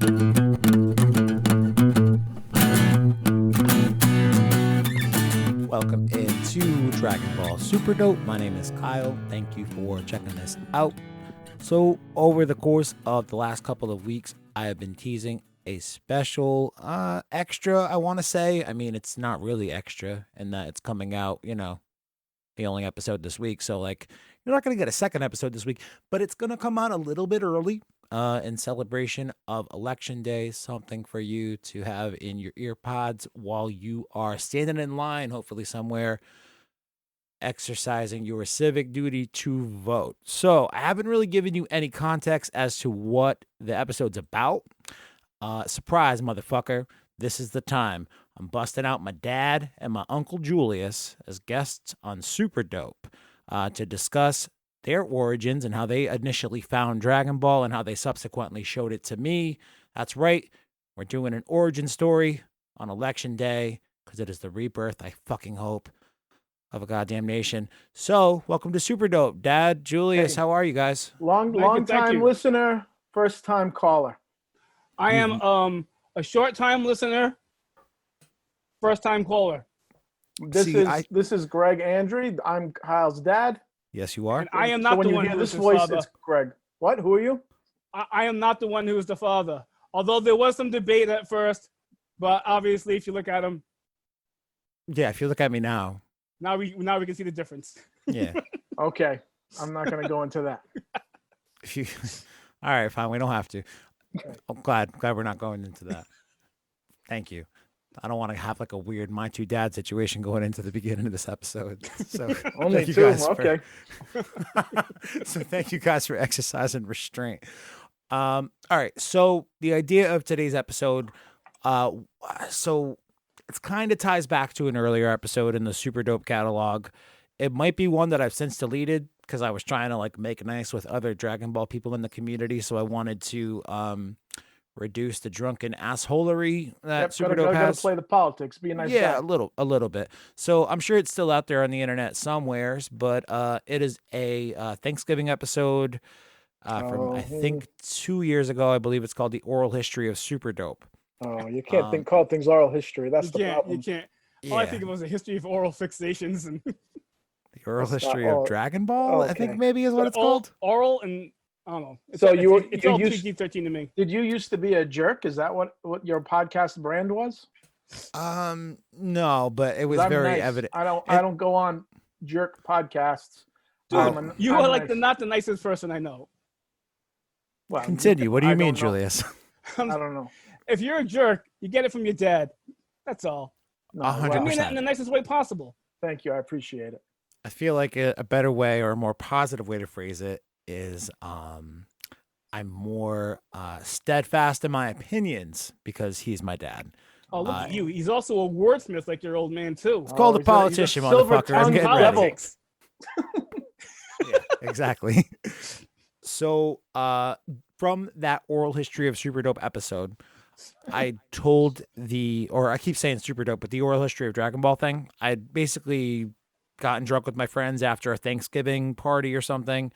Welcome into Dragon Ball Super Dope. My name is Kyle. Thank you for checking this out. So, over the course of the last couple of weeks, I have been teasing a special extra, I want to say. I mean, it's not really extra in that it's coming out, the only episode this week. So, you're not going to get a second episode this week, but it's going to come out a little bit early in celebration of Election Day, something for you to have in your ear pods while you are standing in line, hopefully somewhere, exercising your civic duty to vote. So I haven't really given you any context as to what the episode's about. Surprise, motherfucker. This is the time. I'm busting out my dad and my uncle Julius as guests on Super Dope to discuss their origins and how they initially found Dragon Ball and how they subsequently showed it to me. That's right. We're doing an origin story on Election Day because it is the rebirth, I fucking hope, of a goddamn nation. So, welcome to Super Dope. Dad, Julius, how are you guys? Long time listener, first time caller. I am a short time listener, first time caller. This is Greg Andre. I'm Kyle's dad. Yes, you are. And I am not the one who is the father. It's Greg. What? Who are you? I am not the one who is the father. Although there was some debate at first, but obviously, if you look at him, yeah, if you look at me now we can see the difference. Yeah. Okay, I'm not going to go into that. All right, fine. We don't have to. I'm glad we're not going into that. Thank you. I don't want to have a weird my two dad situation going into the beginning of this episode. So only two. Okay. So thank you guys for exercising restraint. All right. So the idea of today's episode, so it kind of ties back to an earlier episode in the Super Dope catalog. It might be one that I've since deleted because I was trying to make nice with other Dragon Ball people in the community. So I wanted to reduce the drunken assholery that Super Dope has. Gotta play the politics. Be a nice guy. a little bit. So I'm sure it's still out there on the internet somewheres, but it is a Thanksgiving episode from I think 2 years ago. I believe it's called The Oral History of Super Dope. Oh, you can't call things oral history. That's the problem. You can't. Yeah. All I think it was a history of oral fixations and the oral history of Dragon Ball. Okay. I think maybe is what it's called. Oral and I don't know. It's all PG-13 to me. Did you used to be a jerk? Is that what your podcast brand was? No, but it was very evident. I don't go on jerk podcasts. Dude, you are not the nicest person I know. Well, continue. What do you mean, Julius? I don't know. If you're a jerk, you get it from your dad. That's all. 100%. I mean that in the nicest way possible. Thank you. I appreciate it. I feel like a better way or a more positive way to phrase it is I'm more steadfast in my opinions because he's my dad. Oh, look at you. He's also a wordsmith like your old man, too. It's called a politician, motherfucker. I'm getting politics. Yeah, exactly. So from that oral history of Super Dope episode, I told I keep saying Super Dope, but the oral history of Dragon Ball thing, I'd basically gotten drunk with my friends after a Thanksgiving party or something.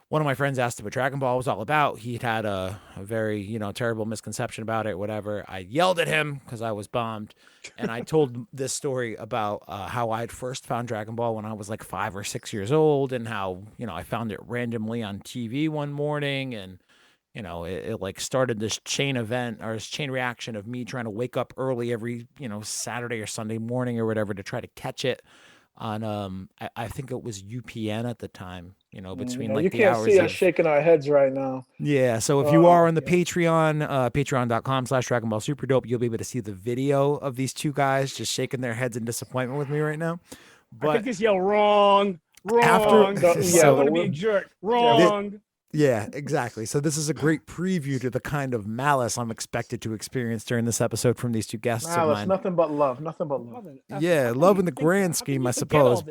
One of my friends asked him what Dragon Ball was all about. He'd had a very, terrible misconception about it, whatever. I yelled at him because I was bummed. And I told this story about how I'd first found Dragon Ball when I was 5 or 6 years old and how, I found it randomly on TV one morning. And, it started this chain event or this chain reaction of me trying to wake up early every, Saturday or Sunday morning or whatever to try to catch it on, I think it was UPN at the time. Between you the can't hours see us shaking our heads right now. Yeah, so if you are on the Patreon, patreon.com/Dragon Ball Super Dope, you'll be able to see the video of these two guys just shaking their heads in disappointment with me right now. But I think it's wrong. After, I'm going to be a jerk. Wrong. Yeah, exactly. So this is a great preview to the kind of malice I'm expected to experience during this episode from these two guests of mine. Nothing but love. Nothing but love. Yeah, love in the grand scheme, I suppose.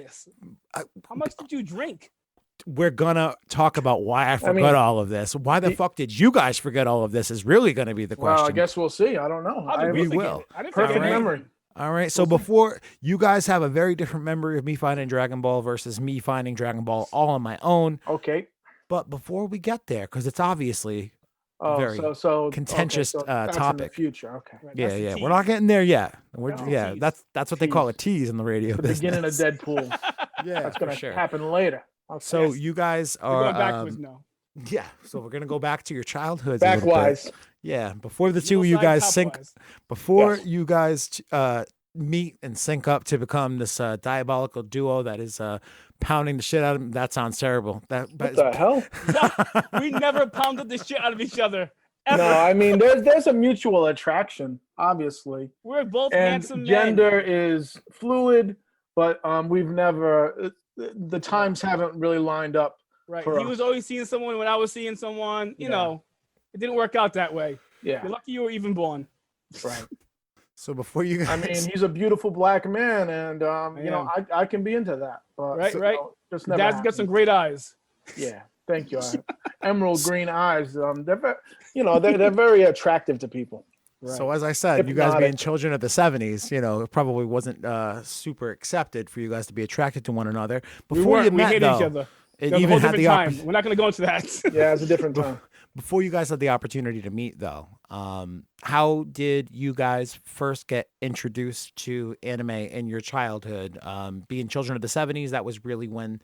How much did you drink? We're gonna talk about why I forgot all of this. Why the fuck did you guys forget all of this is really going to be the question. Well, I guess we'll see. I don't know. We will. Perfect memory. All right. So before you guys have a very different memory of me finding Dragon Ball versus me finding Dragon Ball all on my own. Okay. But before we get there, because it's obviously Oh, very so contentious okay, so that's in the topic. future. Okay. Right, Yeah, that's the yeah. tease. We're not getting there yet. No. Yeah, Tease. that's what they call a Tease. tease in the radio The business. beginning of Deadpool. Yeah, That's for gonna sure. happen later. Okay. So Yes. you guys We're are going backwards now. yeah. So we're gonna go back to your childhoods a little bit. Backwise. Yeah, before the two Middle of you side, guys top sync, wise. before Yes. you guys meet and sync up to become this diabolical duo that is pounding the shit out of them. That sounds terrible. What the hell? We never pounded the shit out of each other. Ever. No, I mean there's a mutual attraction, obviously. We're both And handsome gender men. is fluid, but we've never the times haven't really lined up. Right. for He us. was always seeing someone when I was seeing someone. You Yeah. know, it didn't work out that way. Yeah, You're lucky you were even born. right. So before you guys, I mean, he's a beautiful black man, and you know, I can be into that. But Right, right. just never Dad's got happened. some great eyes. Yeah, thank you. Emerald green eyes. They're very attractive to people. Right. so as I said, you guys Hypnotic. being children of the '70s, it probably wasn't super accepted for you guys to be attracted to one another. Before you we met, hated though, each other. it That was a even whole had different the time. opportunity. We're not going to go into that. Yeah, it's a different time. Before you guys had the opportunity to meet, though, how did you guys first get introduced to anime in your childhood? Being children of the '70s, that was really when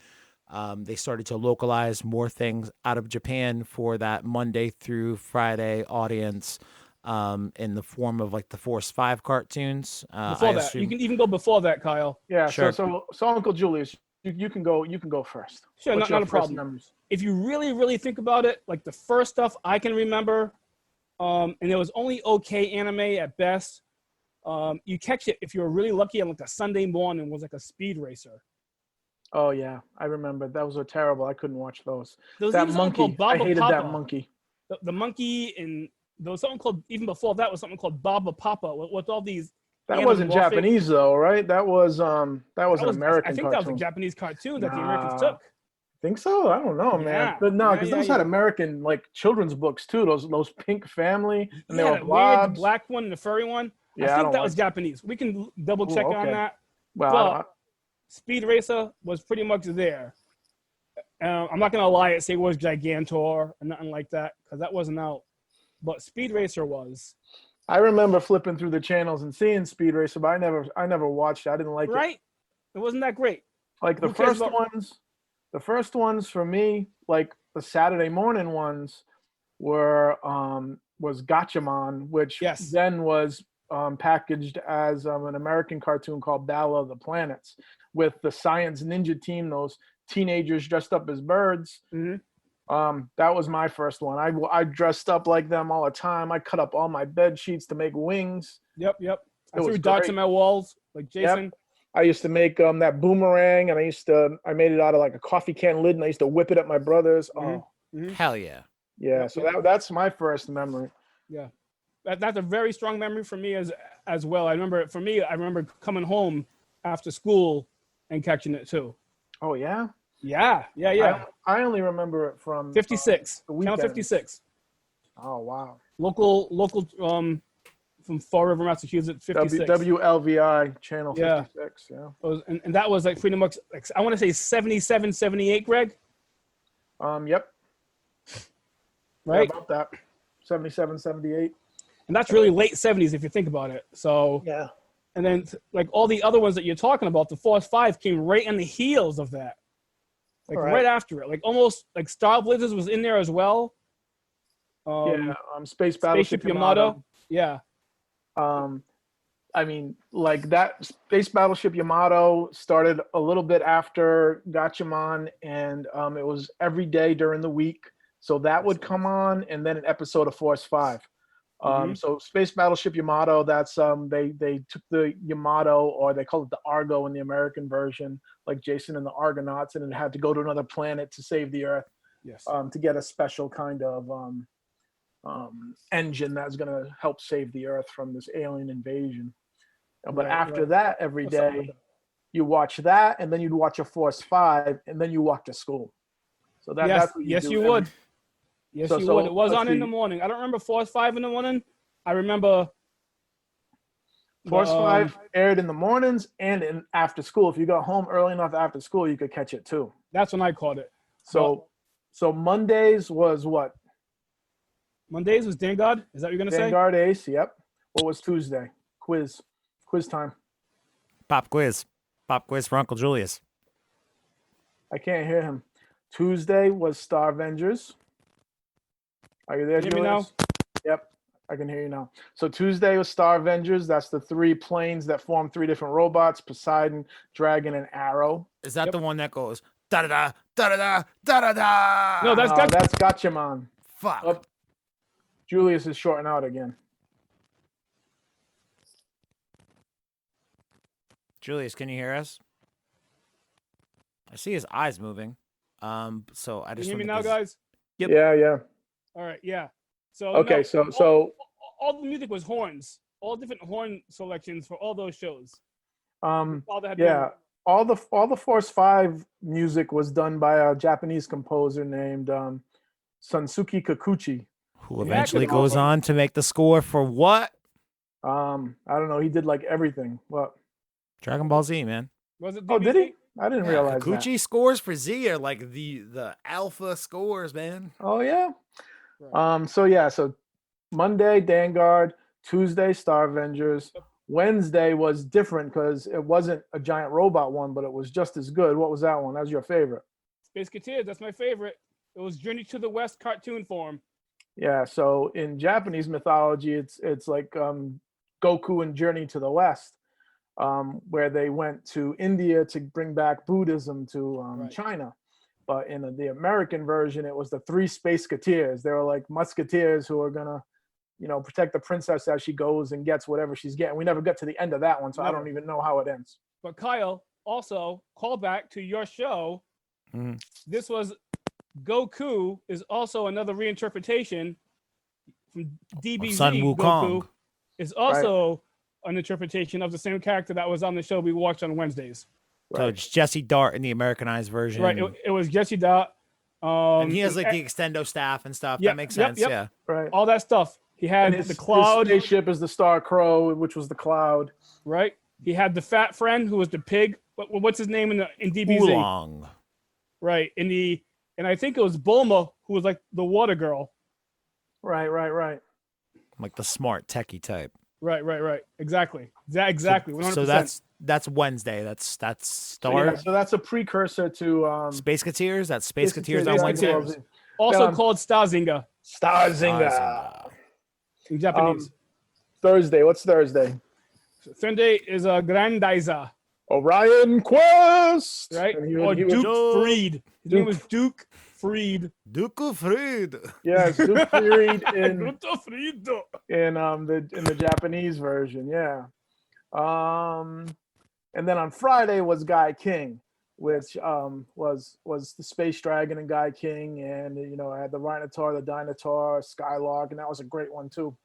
they started to localize more things out of Japan for that Monday through Friday audience in the form of like the Force 5 cartoons. Before that, you can even go before that, Kyle. Yeah. Sure. So Uncle Julius, you can go. You can go first. Sure, What's not your a first problem. memories? If you really, really think about it, like the first stuff I can remember, and it was only okay anime at best. You catch it if you were really lucky on like a Sunday morning, was like a Speed Racer. Oh yeah, I remember. That was a terrible. I couldn't watch those. There was That even something monkey. called I Baba hated Papa. that monkey. The monkey, and there was something called, even before that was something called Baba Papa with all these. That wasn't anamorphic- Japanese though, right? That was an American I think cartoon. that was a Japanese cartoon that the Americans Nah. took. Think so? I don't know, man. Yeah. But no, Yeah, because yeah, those yeah. had American like children's books too. Those Pink Family, and they Yeah, were that weird blobs. black one and the furry one. Yeah, I I think don't that was like Japanese. We can double check Ooh, on okay. that. Well, But Speed Racer was pretty much there. I'm not gonna lie and say it was Gigantor or nothing like that, because that wasn't out. But Speed Racer was. I remember flipping through the channels and seeing Speed Racer, but I never watched it. I didn't like it. Right? It wasn't that great. Like the Who cares first ones for me, like the Saturday morning ones, was Gatchaman, which Yes. then was packaged as an American cartoon called Battle of the Planets, with the Science Ninja Team, those teenagers dressed up as birds. Mm-hmm. That was my first one. I dressed up like them all the time. I cut up all my bed sheets to make wings. Yep. I It threw was darts great. in my walls like Jason. I used to make that boomerang, and I made it out of like a coffee can lid, and I used to whip it at my brother's. Mhm. Oh, hell yeah. yeah. Yep, So yep. that's my first memory. Yeah. That's a very strong memory for me as well. I remember coming home after school and catching it too. Oh yeah. Yeah. I only remember it from 56. the Channel weekends. 56. Oh wow. Local from Fall River, Massachusetts, 56. WLVI channel Yeah. 56. Yeah. And that was like pretty much like, I want to say 77, 78, Greg, Yep. right? Yeah, about that. 77, 78. And that's really late 70s if you think about it. So, Yeah. and then like all the other ones that you're talking about, the Force 5 came right on the heels of that. Like All right. right. after it. Like almost like Star Blazers was in there as well. Space Battleship Yamato. Yeah. I mean, like that Space Battleship Yamato started a little bit after Gatchaman, and it was every day during the week. So that would come on, and then an episode of Force 5. So Space Battleship Yamato, that's they took the Yamato, or they call it the Argo in the American version, like Jason and the Argonauts, and it had to go to another planet to save the Earth, Yes. to get a special kind of engine that's going to help save the Earth from this alien invasion. But after that, every day, you watch that, and then you'd watch a Force 5, and then you walk to school. So that's what yes, do you every- would. Yes, you would. It was let's on in see. the morning. I don't remember Force 5 in the morning. I remember Force 5 aired in the mornings and in after school. If you got home early enough after school, you could catch it too. That's when I caught it. So Mondays was what? Mondays was Vanguard. Is that what you're gonna say? Vanguard Ace. Yep. What was Tuesday? Quiz time. Pop quiz for Uncle Julius. I can't hear him. Tuesday was Star Avengers. Are you there, Can you hear me Julius? Yep, I can hear you now. So Tuesday was Star Avengers. That's the 3 planes that form 3 different robots: Poseidon, Dragon, and Arrow. Is that the one that goes da da da da da da da da? No, That's Gatchaman. Fuck. Oh, Julius is shorting out again. Julius, can you hear us? I see his eyes moving. So I Can just you hear me wanna now, get- guys? Yep. Yeah. All right, yeah. So Okay, no, so all the music was horns, all different horn selections for all those shows. Father had yeah, all the Force 5 music was done by a Japanese composer named Sansuke Kikuchi. who eventually goes on to make the score for what? I don't know. He did like everything. What? Dragon Ball Z, man. Was it? Oh, DBZ? did he? I didn't realize Kikuchi scores for Z are like the alpha scores, man. that. Oh yeah. Right. So Monday Vanguard, Tuesday Star Avengers, Wednesday was different because it wasn't a giant robot one, but it was just as good. What was that one? That was your favorite. Space Cateers, that's my favorite. It was Journey to the West cartoon form. Yeah. So in Japanese mythology, it's like Goku and Journey to the West, where they went to India to bring back Buddhism to Right. China. But in the American version, it was the 3 Spaceketeers. They were like musketeers who are gonna, protect the princess as she goes and gets whatever she's getting. We never get to the end of that one, so I Never. don't even know how it ends. But Kyle, also call back to your show. Mhm. This was Goku is also another reinterpretation from DBZ. Sun Wukong. Goku is also an interpretation of the same character that was on the show we watched on Wednesdays. So it's Jesse Dart in the Americanized version. Right. It was Jesse Dot. And he has like the extendo staff and stuff. Yep, That makes yep, sense. yep. Yeah. Right. all that stuff. He had And the Cloud. His spaceship is the Star Crow, which was the Cloud. Right. He had the fat friend who was the pig. What's his name in DBZ? Oolong. Right. And I think it was Bulma who was like the water girl. Right. Like the smart techie type. Right. Exactly. Exactly. 100%. So that's Wednesday. That's Star Yeah, so that's a precursor to Space Cateers. That's Space Cateers yeah, on Space Wednesday. Cateers. Also called Starzinga Starzinga. in Japanese. Thursday. What's Thursday? Sunday is a Grandizer, Orion Quest. right? And he Or would- Duke Freed. His name was Duke Freed. Duke Fried. Yes, Duke Freed in Duke Freed. the Japanese version. Yeah. And then on Friday was Guy King, which was the Space Dragon and Guy King, and I had the Rhinotaur, the Dinotaur, Skylark, and that was a great one too.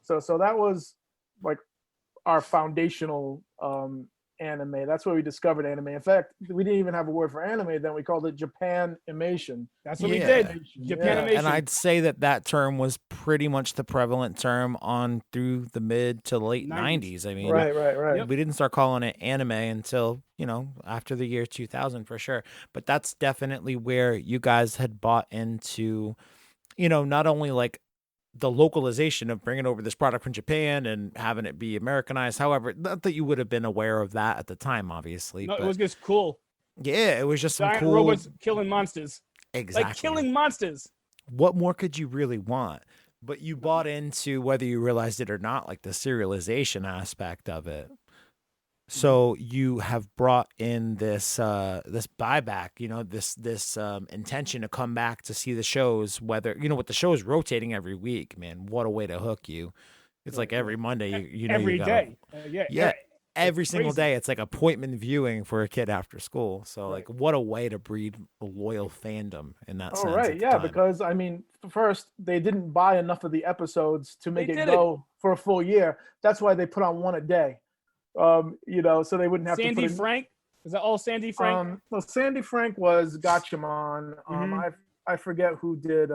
So that was like our foundational anime. That's where we discovered anime. In fact, we didn't even have a word for anime then. We called it Japanimation. That's what we Yeah. did. Yeah. Japanimation. And I'd say that term was pretty much the prevalent term on through the mid to late 90s. I mean, Right. Yep. we didn't start calling it anime until, after the year 2000 for sure. But that's definitely where you guys had bought into, not only like the localization of bringing over this product from Japan and having it be Americanized. However, not that you would have been aware of that at the time, obviously. No, but it was just cool. yeah, it was just some Giant cool. robots killing monsters. Exactly. Like killing monsters. What more could you really want? But you bought into, whether you realized it or not, like the serialization aspect of it. So you have brought in this this buyback, this intention to come back to see the shows. Whether with the shows rotating every week, man, what a way to hook you! It's like every Monday, Every you gotta- day. yeah, every single crazy. day. It's like appointment viewing for a kid after school. So like, what a way to breed a loyal fandom in that sense. Oh, right. at the Yeah, time. because first they didn't buy enough of the episodes to make They it didn't. go for a full year. That's why they put on one a day. So they wouldn't have to Sandy put in, Frank. Is that all Sandy Frank? well, Sandy Frank was Gatchaman. Mhm. I forget who did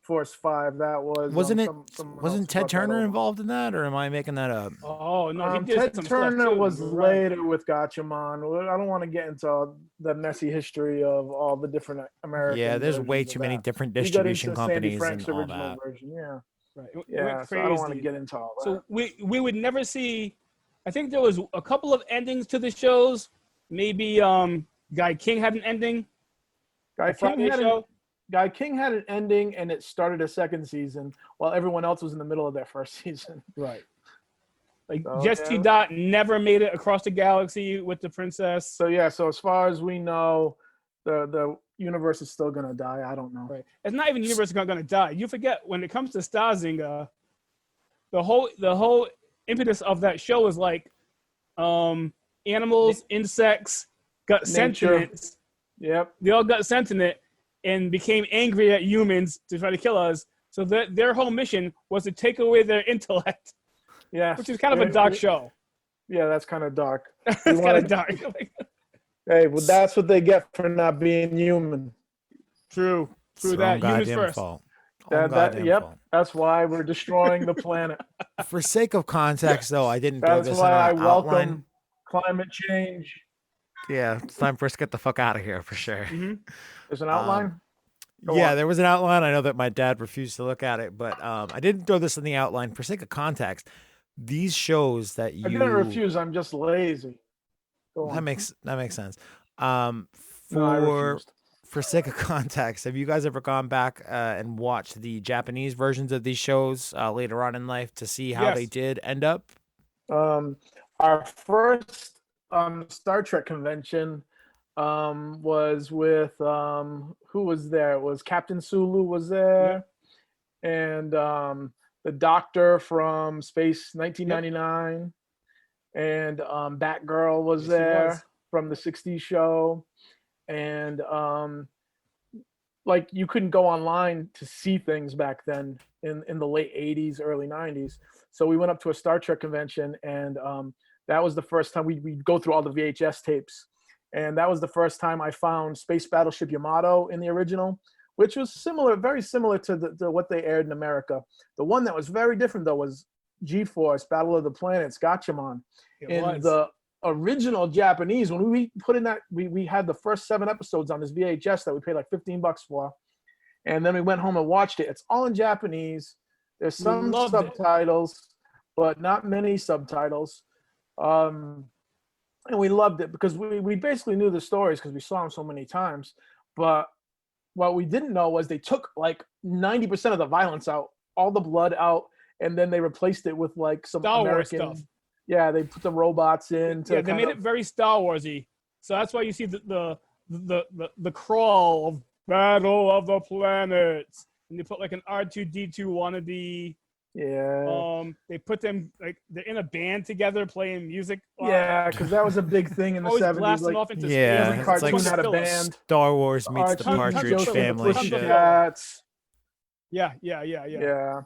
Force 5. That was Wasn't it? someone else Wasn't Ted brought that Turner over. involved in that, or am I making that up? Oh no, he did Ted some Turner stuff too. was You're right. later with Gatchaman. I don't want to get into the messy history of all the different American. Yeah, there's way versions too of many that. different We got distribution into Sandy companies Frank's and all original that. version. Yeah, Right. It yeah. went So I don't want to crazy. get into all that. So we would never see. I think there was a couple of endings to the shows. Maybe Guy King had an ending. Guy The Friday show. Guy King had an ending, and it started a second season, while everyone else was in the middle of their first season. Right. Like So, Jesse yeah. Dot never made it across the galaxy with the princess. So yeah, so as far as we know, the universe is still gonna die. I don't know. Right. It's not even universe going to die. You forget when it comes to Starzinger, the whole impetus of that show is like animals, insects got Nature. sentience. Yep. They all got sentient and became angry at humans to try to kill us. So their whole mission was to take away their intellect, Yeah. which is kind of a dark show. Yeah, that's kind of dark. It's You kind wanna- of dark. Hey, well, that's what they get for not being human. True It's their that. own Humans goddamn first. fault. Yep. That's why we're destroying the planet. For sake of context, though, I didn't throw That's this in why our I welcome outline. climate change. Yeah, it's time for us to get the fuck out of here for sure. Mm-hmm. There's an outline. Go Yeah, on. there was an outline. I know that my dad refused to look at it, but I didn't throw this in the outline for sake of context. These shows that you I didn't refuse. I'm just lazy. Go on. that makes sense. No, I refused. For sake of context, have you guys ever gone back and watched the Japanese versions of these shows later on in life to see how Yes. they did end up? Our first Star Trek convention was with who was there? It was Captain Sulu was there, and the Doctor from Space 1999, and Batgirl was Yes, he there was. from the '60s show, and like you couldn't go online to see things back then in the late '80s, early '90s. So we went up to a Star Trek convention, and that was the first time we'd go through all the VHS tapes. And that was the first time I found Space Battleship Yamato in the original, which was similar, very similar to what they aired in America. The one that was very different, though, was G-Force, Battle of the Planets, Gatchaman. In the original Japanese, when we put in that, we had the first 7 episodes on this VHS that we paid like $15 for. And then we went home and watched it. It's all in Japanese. There's some subtitles, but not many subtitles. And we loved it because we basically knew the stories because we saw them so many times. But what we didn't know was they took like 90% of the violence out, all the blood out, and then they replaced it with like some Star Wars American stuff. Yeah, they put the robots in. Yeah, they made it very Star Warsy. So that's why you see the crawl of Battle of the Planets, and they put like an R2D2 wannabe. Yeah. They put them like they're in a band together playing music. Yeah, because that was a big thing in the Always 70s. blasting Like, off into Yeah, every space. it's cartoon like had a band. Star Wars meets the Archie, Partridge Joseph Family and the shit. Pussycats. Yeah. Yeah.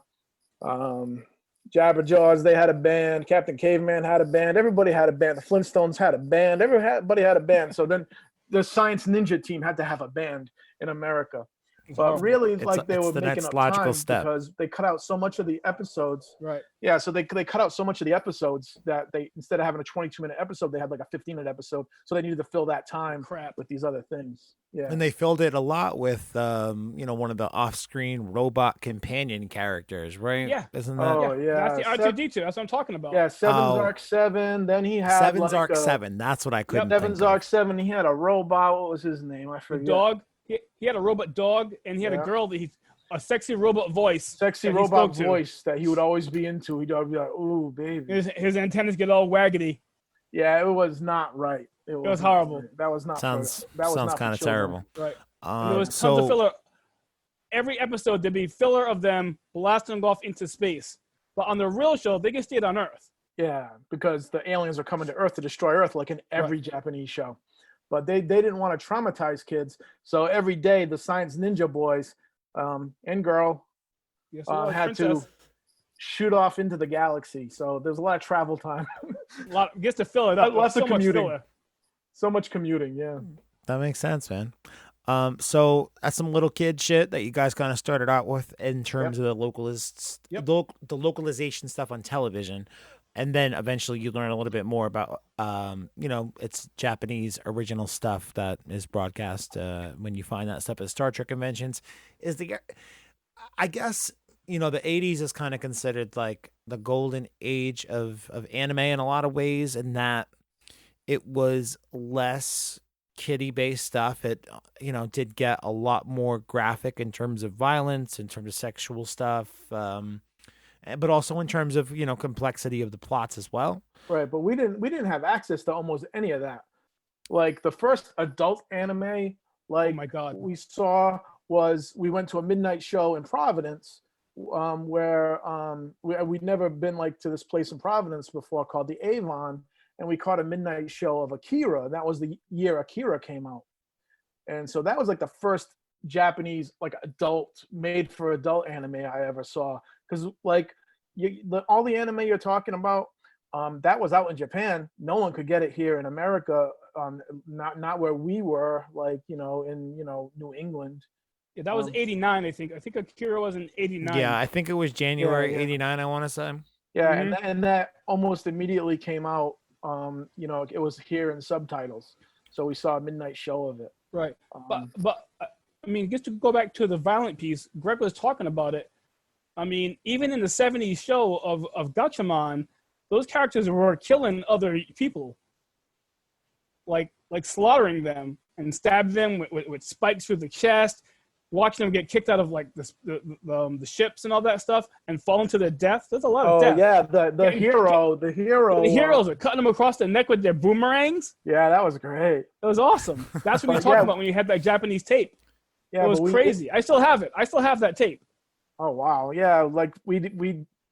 Jabba Jaws, they had a band. Captain Caveman had a band. Everybody had a band. The Flintstones had a band. Everybody had a band. So then the Science Ninja team had to have a band in America. But really, It's like they were the making next up logical time step. because they cut out so much of the episodes. Right. Yeah, so they cut out so much of the episodes that they, instead of having a 22-minute episode, they had like a 15-minute episode. So they needed to fill that time with these other things. Yeah. And they filled it a lot with, one of the off-screen robot companion characters, right? Yeah. Isn't that? Oh, yeah. That's the R2D2. That's what I'm talking about. Yeah, Seven's Arc 7. Then he had Seven's like Arc 7. That's what I couldn't Seven's think Arc 7. He had a robot. What was his name? I The forget. dog. He had a robot dog, and he had a girl that a sexy robot voice. Sexy that he robot spoke to. voice that he would always be into. He'd always be like, "Ooh, baby." His antennas get all waggedy. Yeah, it was not right. It was horrible. Right. That was not. Sounds not kind of for children. terrible. Right. And there was tons of filler. Every episode there'd be filler of them blasting off into space. But on the real show, they can stay on Earth. Yeah, because the aliens are coming to Earth to destroy Earth, like in every Japanese show. But they didn't want to traumatize kids, so every day the Science Ninja boys and girl had to shoot off into the galaxy. So there's a lot of travel time. Gets to fill it up. Lots of commuting. Much filler. So much commuting, yeah. That makes sense, man. So that's some little kid shit that you guys kind of started out with in terms of the the localization stuff on television, and then eventually you learn a little bit more about it's Japanese original stuff that is broadcast when you find that stuff at Star Trek conventions. I guess the 80s is kind of considered like the golden age of anime in a lot of ways, in that it was less kiddie based stuff. It did get a lot more graphic in terms of violence, in terms of sexual stuff, but also in terms of complexity of the plots as well. Right, but we didn't have access to almost any of that. Like the first adult anime, like, Oh my God. we saw was, we went to a midnight show in Providence, where we'd never been like to this place in Providence before called the Avon, and we caught a midnight show of Akira. And that was the year Akira came out. And so that was like the first Japanese like adult made for adult anime I ever saw. Because like all the anime you're talking about, that was out in Japan. No one could get it here in America. Not where we were, like in New England. Yeah, that was 89, I think. I think Akira was in 89. Yeah, I think it was January 89, I want to say. Yeah, Mhm. and that almost immediately came out. It was here in subtitles, so we saw a midnight show of it. Right. But I mean, just to go back to the violent piece, Greg was talking about it. I mean, even in the 70s show of Gatchaman, those characters were killing other people, like slaughtering them and stabbing them with spikes through the chest, watching them get kicked out of like the ships and all that stuff and falling to their death. There's a lot of death. Yeah, the heroes are cutting them across the neck with their boomerangs. Yeah, that was great. It was awesome. That's what you're talking about when you had that Japanese tape. Yeah, it was crazy. I still have it. I still have that tape. Oh wow, yeah. Like we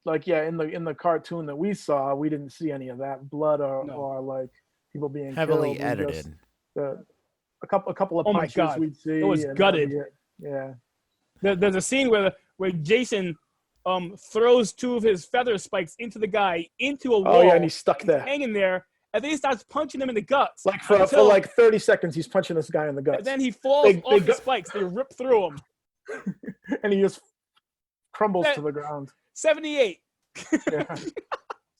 like in the cartoon that we saw, we didn't see any of that blood or like people being heavily killed. edited. A couple of punches God. we'd see. It was gutted. Yeah. There's a scene where Jason throws two of his feather spikes into the guy into a wall. Oh yeah, and he's stuck there, hanging there, and then he starts punching him in the guts. Like for like 30 seconds, he's punching this guy in the guts. And then he falls off the spikes. They rip through him, and he just crumbles to the ground. 78. Yeah.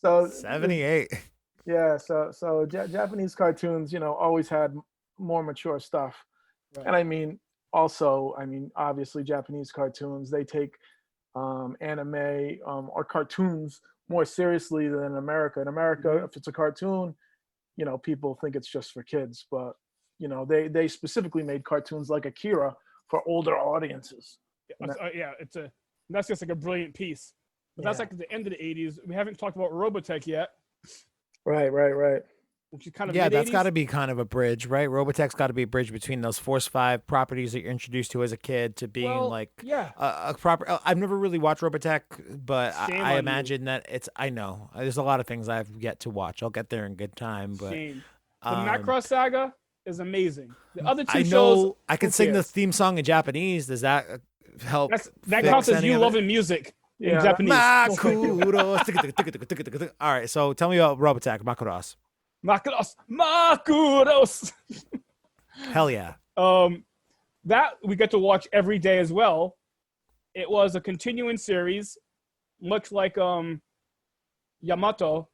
So 78. Yeah. So Japanese cartoons, always had more mature stuff, right. And I mean, obviously Japanese cartoons, they take anime or cartoons more seriously than in America. In America, if it's a cartoon, people think it's just for kids, but they specifically made cartoons like Akira for older audiences. That's just like a brilliant piece. But that's like at the end of the 80s. We haven't talked about Robotech yet. Right. Which is kind of that's got to be kind of a bridge, right? Robotech's got to be a bridge between those Force 5 properties that you're introduced to as a kid to being a proper. I've never really watched Robotech, but I imagine that I know there's a lot of things I've yet to watch. I'll get there in good time, but the Macross Saga is amazing. The other two shows, I can sing the theme song in Japanese. Does that help? That counts as you loving music in Japanese. All right, so tell me about Robotech, Macross. Makuros. Hell yeah. That we get to watch every day as well. It was a continuing series, much like Yamato.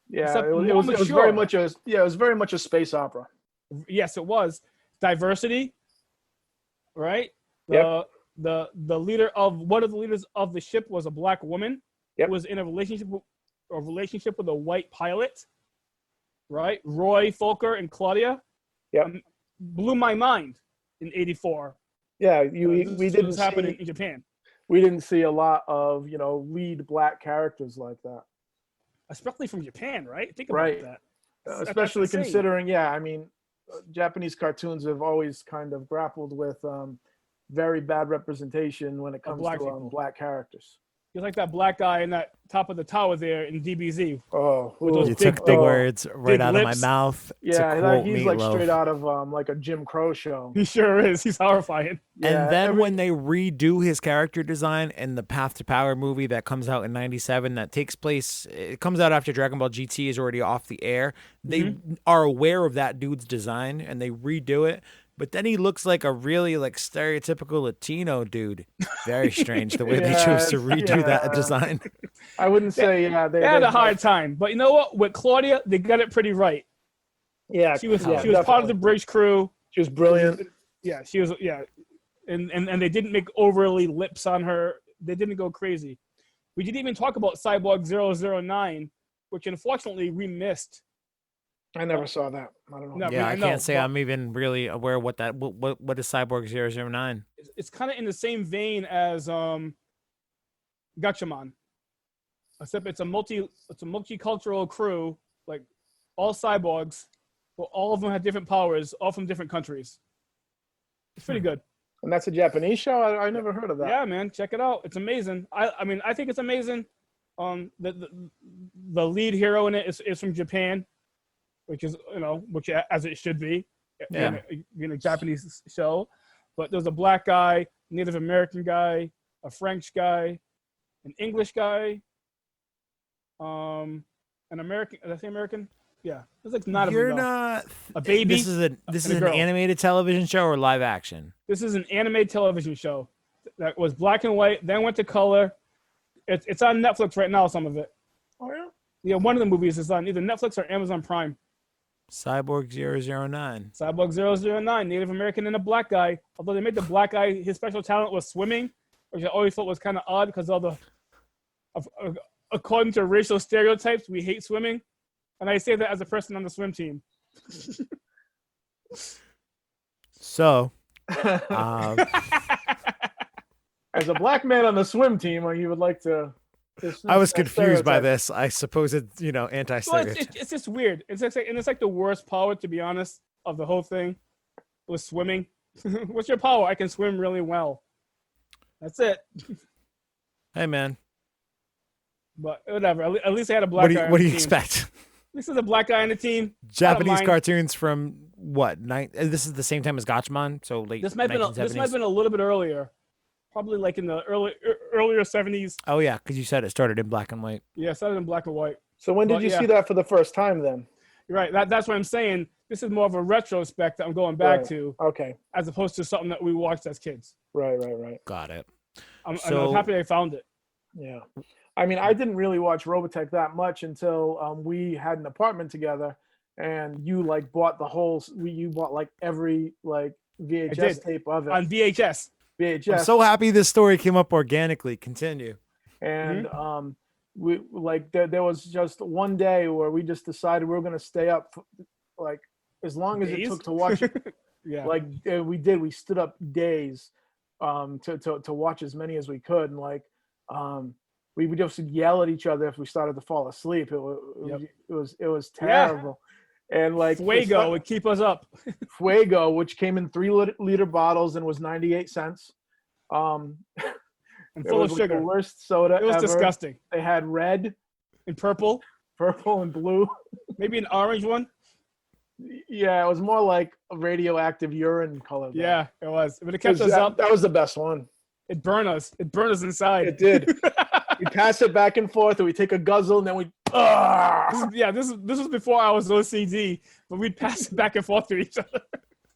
Yeah, it was very much a space opera. Yes, it was. Diversity, right? Yep. The leader of one of the leaders of the ship was a black woman. Yep. Who was in a relationship with a white pilot. Right, Roy, Folker, and Claudia. Yeah, blew my mind in '84. Yeah, we didn't happen in Japan. We didn't see a lot of lead black characters like that, especially from Japan, right? Think about that. Especially considering, Japanese cartoons have always kind of grappled with very bad representation when it comes to black characters. You're like that black guy in that top of the tower there in DBZ. Oh, you took big words right out of my mouth. Yeah, he's like straight out of like a Jim Crow show. He sure is. He's horrifying. Yeah, and then when they redo his character design in the Path to Power movie that comes out in '97, that takes place, it comes out after Dragon Ball GT is already off the air. They are aware of that dude's design and they redo it. But then he looks like a really like stereotypical Latino dude. Very strange the way they Yeah, chose to redo that yeah. design. I wouldn't say They had a hard time, but you know what? With Claudia, they got it pretty right. Yeah, She was yeah, she was part of the bridge crew. She was brilliant. Yeah, she was. Yeah, and they didn't make overly lips on her. They didn't go crazy. We didn't even talk about Cyborg 009, which unfortunately we missed. I never saw that. I don't know. No, Yeah, I know, can't say but I'm even really aware of what is Cyborg 009. it's kind of in the same vein as Gatchaman, except it's a multicultural crew, like all cyborgs, but all of them have different powers, all from different countries. It's pretty good. And that's a Japanese show? I never heard of that. Yeah, man, check it out. It's amazing. I mean, I think it's amazing. The lead hero in it is from Japan, which is, which as it should be, Yeah. in a Japanese show. But there's a black guy, Native American guy, a French guy, an English guy, an American. Did I say American? Yeah, there's like not You're a not a baby. This is an girl. animated television show or live action? This is an anime television show that was black and white, then went to color. It's on Netflix right now, some of it. Oh, yeah? Yeah, one of the movies is on either Netflix or Amazon Prime. Cyborg 009. Cyborg 009, Native American and a black guy. Although they made the black guy, his special talent was swimming, which I always thought was kind of odd because according to racial stereotypes, we hate swimming. And I say that as a person on the swim team. So, as a black man on the swim team, you would like to. I was confused by this. I suppose it's anti-stereotype. Well, it's just weird. It's like the worst power, to be honest, of the whole thing was swimming. What's your power? I can swim really well. That's it. Hey, man. But whatever. At least they had a black guy. What do you expect? This is a black guy on the team. Japanese cartoons from what? This is the same time as Gatchaman, so late. This might have been a little bit earlier, probably like in the earlier 70s. Oh yeah, because you said it started in black and white. Yeah, it started in black and white. So when did you see that for the first time then? You're right. That's what I'm saying. This is more of a retrospect that I'm going back to. Okay. As opposed to something that we watched as kids. Right. Got it. I'm happy I found it. Yeah. I mean, I didn't really watch Robotech that much until we had an apartment together, and you bought you bought every VHS tape of it on VHS. I'm so happy this story came up organically. Continue. And we there was just one day where we just decided we were going to stay up as long as it took to watch it. Yeah. We did. We stood up days to watch as many as we could, and we would just yell at each other if we started to fall asleep. It was terrible. Yeah. And Fuego would keep us up. Fuego, which came in 3-liter bottles and was 98 cents. And full of sugar. The worst soda. It was ever. Disgusting. They had red and purple and blue. Maybe an orange one. Yeah, it was more like a radioactive urine color. Though. Yeah, it was. But it kept us up. That was the best one. It burned us. It burned us inside. It did. We pass it back and forth, and we take a guzzle, and then we. This was before I was OCD, but we'd pass it back and forth to each other.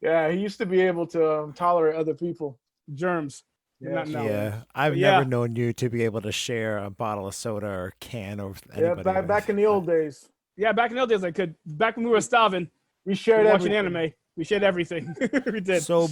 Yeah, he used to be able to tolerate other people. Germs. Yeah, I've never known you to be able to share a bottle of soda or can or anybody. Yeah, back in the old days. Yeah, back in the old days I could. Back when we were starving, we shared watching anime. We shared everything. We did. So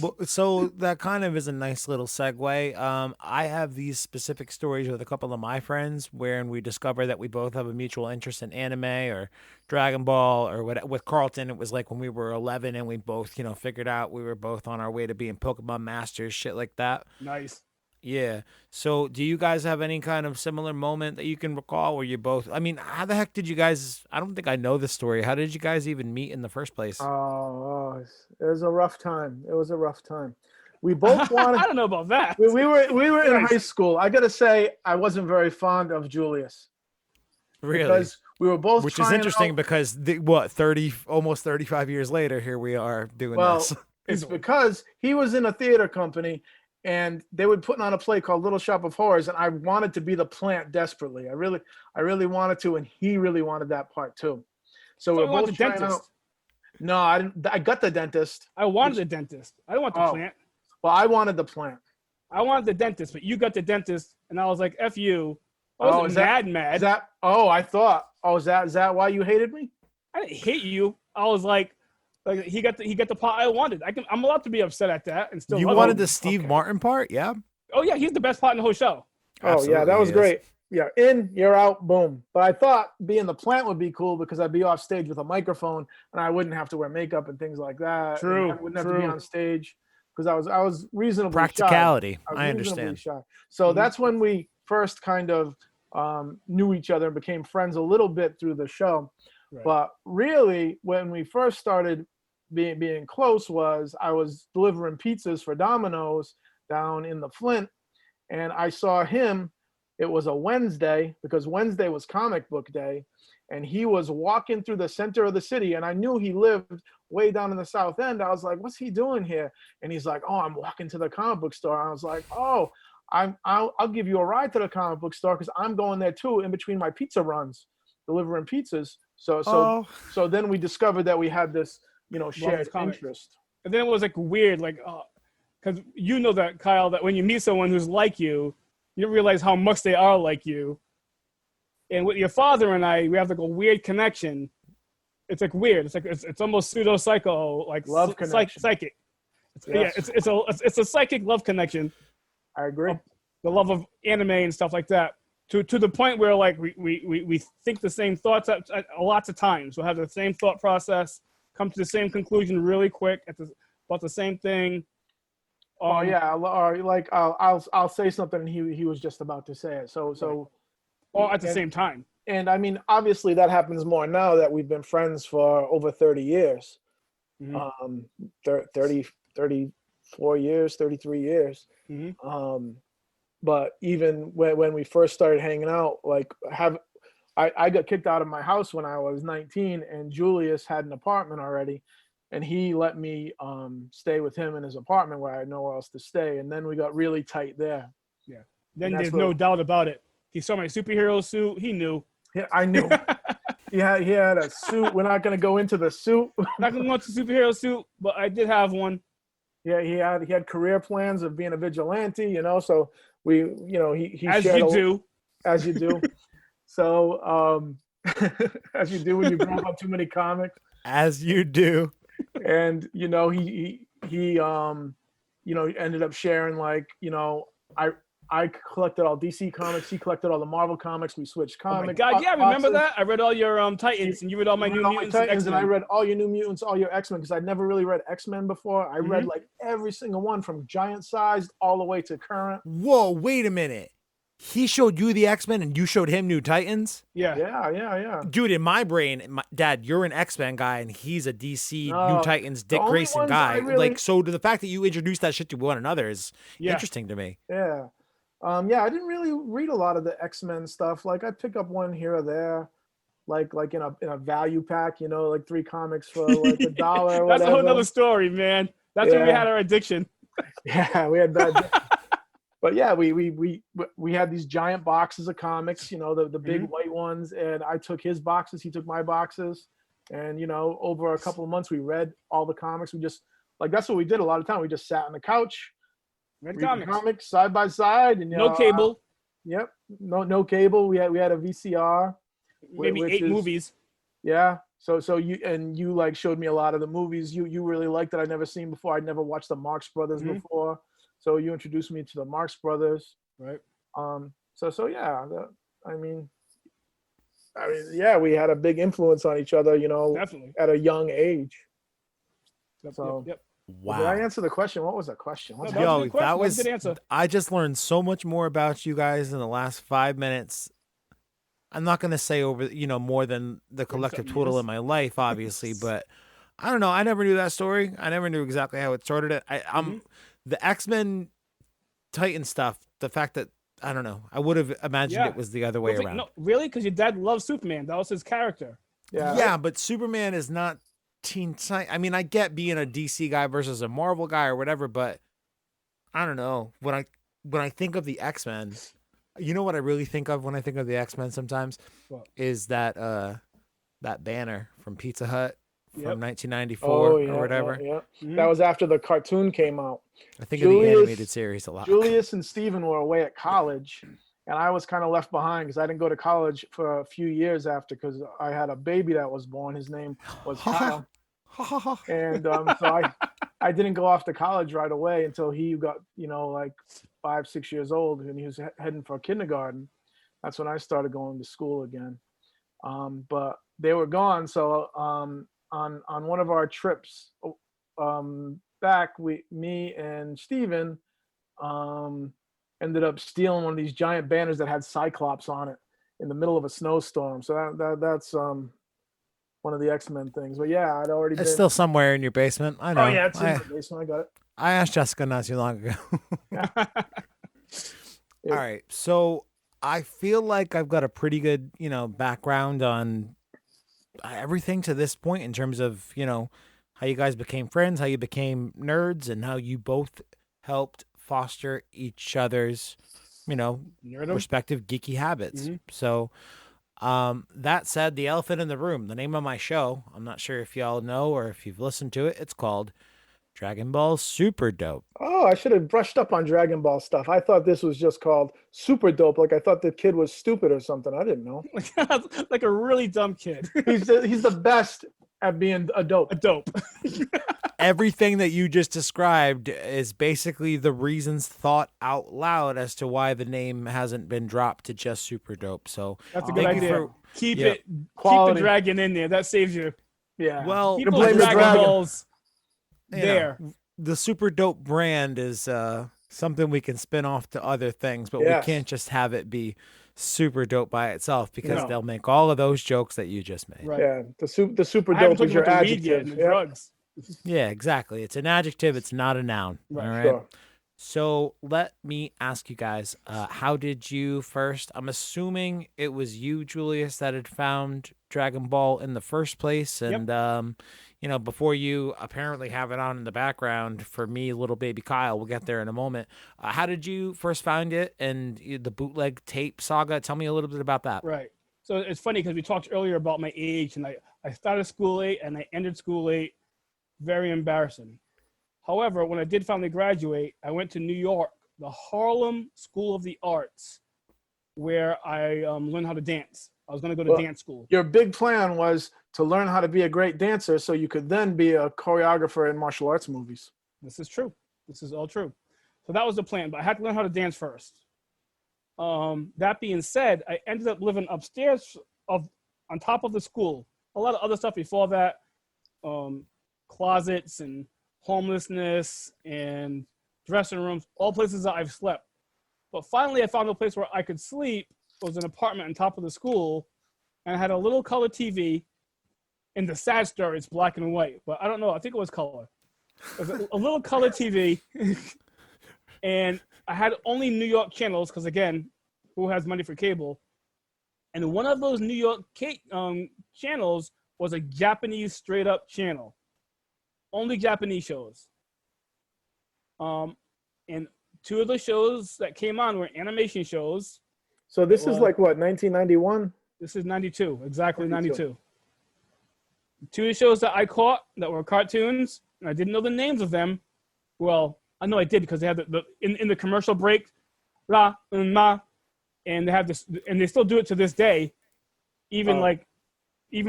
that kind of is a nice little segue. I have these specific stories with a couple of my friends wherein we discover that we both have a mutual interest in anime or Dragon Ball or what. With Carlton, it was like when we were 11 and we both, figured out we were both on our way to being Pokemon masters, shit like that. Nice. Yeah. So do you guys have any kind of similar moment that you can recall where you both, how the heck did you guys, I don't think I know this story. How did you guys even meet in the first place? Oh, it was a rough time. We both wanted. I don't know about that. We were in high school. I got to say, I wasn't very fond of Julius. Really? Because we were both Which is interesting because, almost 35 years later, here we are doing this. It's because he was in a theater company and they were putting on a play called Little Shop of Horrors, and I wanted to be the plant desperately. I really wanted to, and he really wanted that part too. So we're both trying out. No, I didn't. I got the dentist. I wanted the dentist. I didn't want the Oh. plant. Well, I wanted the plant. I wanted the dentist, but you got the dentist, and I was like, "F you." I Oh, wasn't mad. Is that? Oh, I thought. Oh, is that why you hated me? I didn't hate you. I was like he got the part I wanted. I'm allowed to be upset at that and still. You love wanted him. the Steve Martin part, yeah? Oh yeah, he's the best part in the whole show. Oh yeah, that Absolutely was he is. great. Yeah, in, you're out, boom. But I thought being the plant would be cool because I'd be off stage with a microphone and I wouldn't have to wear makeup and things like that. True, And I wouldn't have to be on stage because I was reasonably Practicality. shy. I reasonably understand. Shy. So that's when we first kind of knew each other and became friends a little bit through the show. Right. But really, when we first started being close was I was delivering pizzas for Domino's down in the Flint, and I saw him. It was a Wednesday because Wednesday was comic book day, and he was walking through the center of the city, and I knew he lived way down in the South End. I was like, "What's he doing here?" And he's like, "Oh, I'm walking to the comic book store." I was like, "Oh, I'll give you a ride to the comic book store because I'm going there too in between my pizza runs, delivering pizzas." So then we discovered that we had this, shared interest. And then it was like weird, like, because you know that, Kyle, that when you meet someone who's like you don't realize how much they are like you. And with your father and I, we have like a weird connection. It's like weird. It's like it's almost pseudo psycho, like love connection. Psychic. Yes. Yeah, it's a psychic love connection. I agree. The love of anime and stuff like that. To the point where like we think the same thoughts at lots of times. We'll have the same thought process, come to the same conclusion really quick about the same thing. Oh yeah, or like I'll say something and he was just about to say it. So all at the same time. And I mean, obviously that happens more now that we've been friends for over 30 years. Mm-hmm. 34 years, 33 years. Mm-hmm. But even when we first started hanging out, like I got kicked out of my house when I was 19, and Julius had an apartment already. And he let me stay with him in his apartment where I had nowhere else to stay. And then we got really tight there. Yeah. Then there's no doubt about it. He saw my superhero suit. He knew. Yeah, I knew. he had a suit. We're not going to go into the suit. Not going to go into the superhero suit, but I did have one. Yeah, he had career plans of being a vigilante, So we, he as shared you do. As you do. So as you do when you grow up too many comics. As you do. And he ended up sharing, like, I collected all DC comics, he collected all the Marvel comics, we switched comics. Oh my God, yeah, remember that? I read all your Titans, and you read all my New Mutants and X-Men. And I read all your New Mutants, all your X-Men, because I'd never really read X-Men before. I read like every single one from giant sized all the way to current. Whoa, wait a minute. He showed you the X-Men and you showed him New Titans? Yeah. Dude, in my brain, Dad, you're an X-Men guy and he's a DC New Titans Dick Grayson guy. So the fact that you introduced that shit to one another is interesting to me. Yeah. I didn't really read a lot of the X-Men stuff. Like, I'd pick up one here or there, like in a value pack, like 3 comics for like $1 or whatever. That's a whole nother story, man. That's when we had our addiction. Yeah, we had bad. But yeah, we had these giant boxes of comics, the big white ones, and I took his boxes, he took my boxes, and over a couple of months we read all the comics. We just that's what we did a lot of time. We just sat on the couch, read comics side by side, and no cable. Yep, no cable. We had a VCR, maybe 8 movies. Yeah. So you like showed me a lot of the movies you really liked that I'd never seen before. I'd never watched the Marx Brothers before. So you introduced me to the Marx Brothers. Right. So yeah, yeah, we had a big influence on each other, definitely at a young age. Yep. Wow. Did I answer the question? What was the question? That was a good answer. I just learned so much more about you guys in the last 5 minutes. I'm not going to say over, more than the collective total in my life, obviously, but I don't know. I never knew that story. I never knew exactly how it started. The X-Men Titan stuff, the fact that, I don't know, I would have imagined it was the other way around. No, really? Because your dad loved Superman. That was his character. Yeah, but Superman is not Teen Titan. I mean, I get being a DC guy versus a Marvel guy or whatever, but I don't know. When I think of the X-Men, you know what I really think of when I think of the X-Men sometimes? What? Is that banner from Pizza Hut Yep. 1994 Oh yeah, or whatever. yeah. Mhm. That was after the cartoon came out. I think of the animated series a lot. Julius and Steven were away at college, and I was kind of left behind because I didn't go to college for a few years after because I had a baby that was born. His name was Kyle, and so I didn't go off to college right away until he got like 5-6 years old, and he was heading for kindergarten. That's when I started going to school again. But they were gone, so on one of our trips back, me and Steven ended up stealing one of these giant banners that had Cyclops on it in the middle of a snowstorm. So that's one of the X-Men things. But yeah, I'd already It's been. still somewhere in your basement. I know. Oh yeah, it's in my basement. I got it. I asked Jessica not too long ago. All right, so I feel like I've got a pretty good, background on everything to this point in terms of, how you guys became friends, how you became nerds, and how you both helped foster each other's, Nerdum. respective geeky habits. Mhm. So, that said, the elephant in the room, the name of my show, I'm not sure if y'all know or if you've listened to it. It's called Dragon Ball Super Dope. Oh, I should have brushed up on Dragon Ball stuff. I thought this was just called Super Dope. Like I thought the kid was stupid or something. I didn't know. Like a really dumb kid. He's the best at being a dope. A dope. Everything that you just described is basically the reasons thought out loud as to why the name hasn't been dropped to just Super Dope. So That's a good thank you idea. for- Keep yeah. it. Keep Quality. the dragon in there. That saves you. Yeah. well, Keep can those blame the Dragon dragon. Balls you know, there. the Super Dope brand is something we can spin off to other things, but Yes. we can't just have it be Super Dope by itself because No. they'll make all of those jokes that you just made. Right. Yeah. The Super I haven't Dope is talked your about the weed yet adjective. and the Yep. drugs. Yeah, exactly. It's an adjective. It's not a noun. Right, All right. Sure. So let me ask you guys, how did you first? I'm assuming it was you, Julius, that had found Dragon Ball in the first place, and before you apparently have it on in the background for me, little baby Kyle. We'll get there in a moment. How did you first find it and the bootleg tape saga? Tell me a little bit about that. Right. So it's funny because we talked earlier about my age, and I started school late and I ended school late. Very embarrassing. However, when I did finally graduate, I went to New York, the Harlem School of the Arts, where I learned how to dance. I was going to go to dance school. Your big plan was to learn how to be a great dancer so you could then be a choreographer in martial arts movies. This is true. This is all true. So that was the plan, but I had to learn how to dance first. That being said, I ended up living upstairs on top of the school. A lot of other stuff before that, closets and homelessness and dressing rooms, all places that I've slept. But finally, I found a place where I could sleep. It was an apartment on top of the school, and I had a little color TV. In the sad story, it's black and white, but I don't know. I think it was color. It was a little color TV, and I had only New York channels because, again, who has money for cable? And one of those New York channels was a Japanese straight-up channel. Only Japanese shows. And two of the shows that came on were animation shows. So this is like what, 1991? This is 92, exactly 92. 92. Two of the shows that I caught that were cartoons, and I didn't know the names of them. Well, I know I did because they had in the commercial break, ra and ma, and they have this, and they still do it to this day. Even The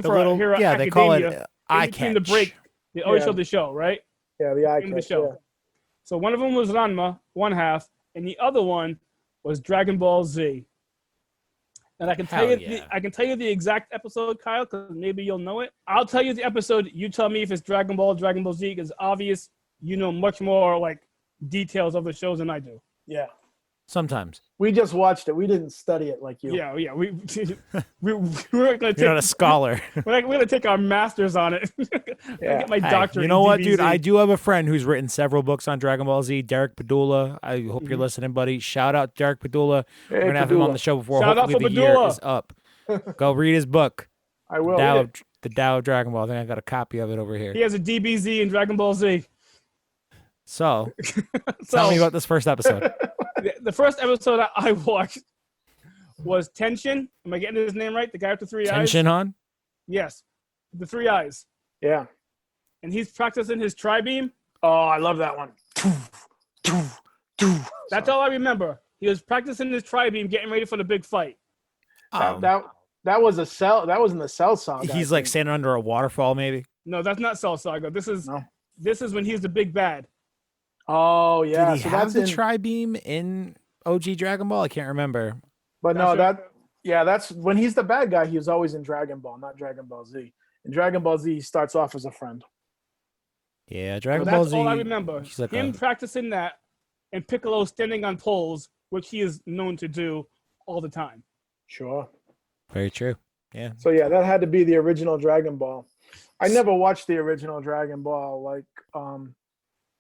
for little, Hero yeah, Academia, they call it eye in between catch. the break, they always Yeah. show the show, right? Yeah, the eye In the catch, show. yeah. So one of them was Ranma, one half, and the other one was Dragon Ball Z. And I can tell Hell you, yeah. I can tell you the exact episode, Kyle, because maybe you'll know it. I'll tell you the episode. You tell me if it's Dragon Ball Z, because obvious you know much more like details of the shows than I do. Yeah. Sometimes. We just watched it. We didn't study it like you. Yeah. We we're gonna You're not a take scholar. we're gonna take our masters on it. Yeah. Get my Hey, doctorate. you know in what, DBZ. dude? I do have a friend who's written several books on Dragon Ball Z, Derek Padula. I hope you're listening, buddy. Shout out Derek Padula. Hey, We're going to have him on Padula. the show before Shout out hopefully for the year Padula. is up. Go read his book, I will. The Tao of Dragon Ball. I think I got a copy of it over here. He has a DBZ in Dragon Ball Z. So, So, tell me about this first episode. the first episode that I watched was Tenshin. Am I getting his name right? The guy with the three eyes? Tension on? Yes. The three eyes. Yeah. and he's practicing his tri-beam. Oh, I love that one. That's all I remember. He was practicing his tri-beam, getting ready for the big fight. That was a Cell. That was in the Cell Saga. He's like standing under a waterfall, maybe. No, that's not Cell Saga. This is when he's the big bad. Oh yeah. Did he have the tri-beam in OG Dragon Ball? I can't remember. But no, that's when he's the bad guy. He was always in Dragon Ball, not Dragon Ball Z. In Dragon Ball Z, he starts off as a friend. Yeah, Dragon Ball Z. That's all I remember. Like him practicing that, and Piccolo standing on poles, which he is known to do all the time. Sure. Very true. Yeah. So yeah, that had to be the original Dragon Ball. I never watched the original Dragon Ball. Like,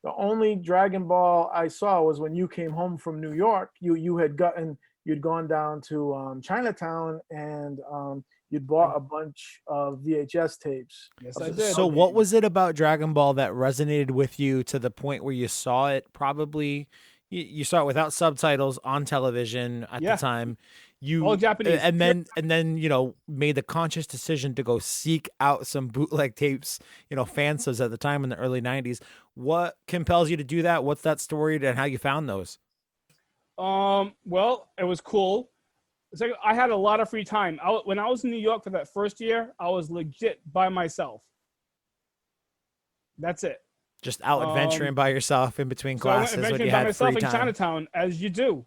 the only Dragon Ball I saw was when you came home from New York. You'd gone down to Chinatown and you'd bought a bunch of VHS tapes. Yes, I did. So what was it about Dragon Ball that resonated with you to the point where you saw it? Probably you saw it without subtitles on television at the time. All Japanese, and then made the conscious decision to go seek out some bootleg tapes, fan subs at the time in the early 90s. What compels you to do that? What's that story and how you found those? Well, it was cool. It's like I had a lot of free time. When I was in New York for that first year, I was legit by myself. That's it. Just out adventuring by yourself in between classes. I went adventuring by myself in Chinatown, as you do.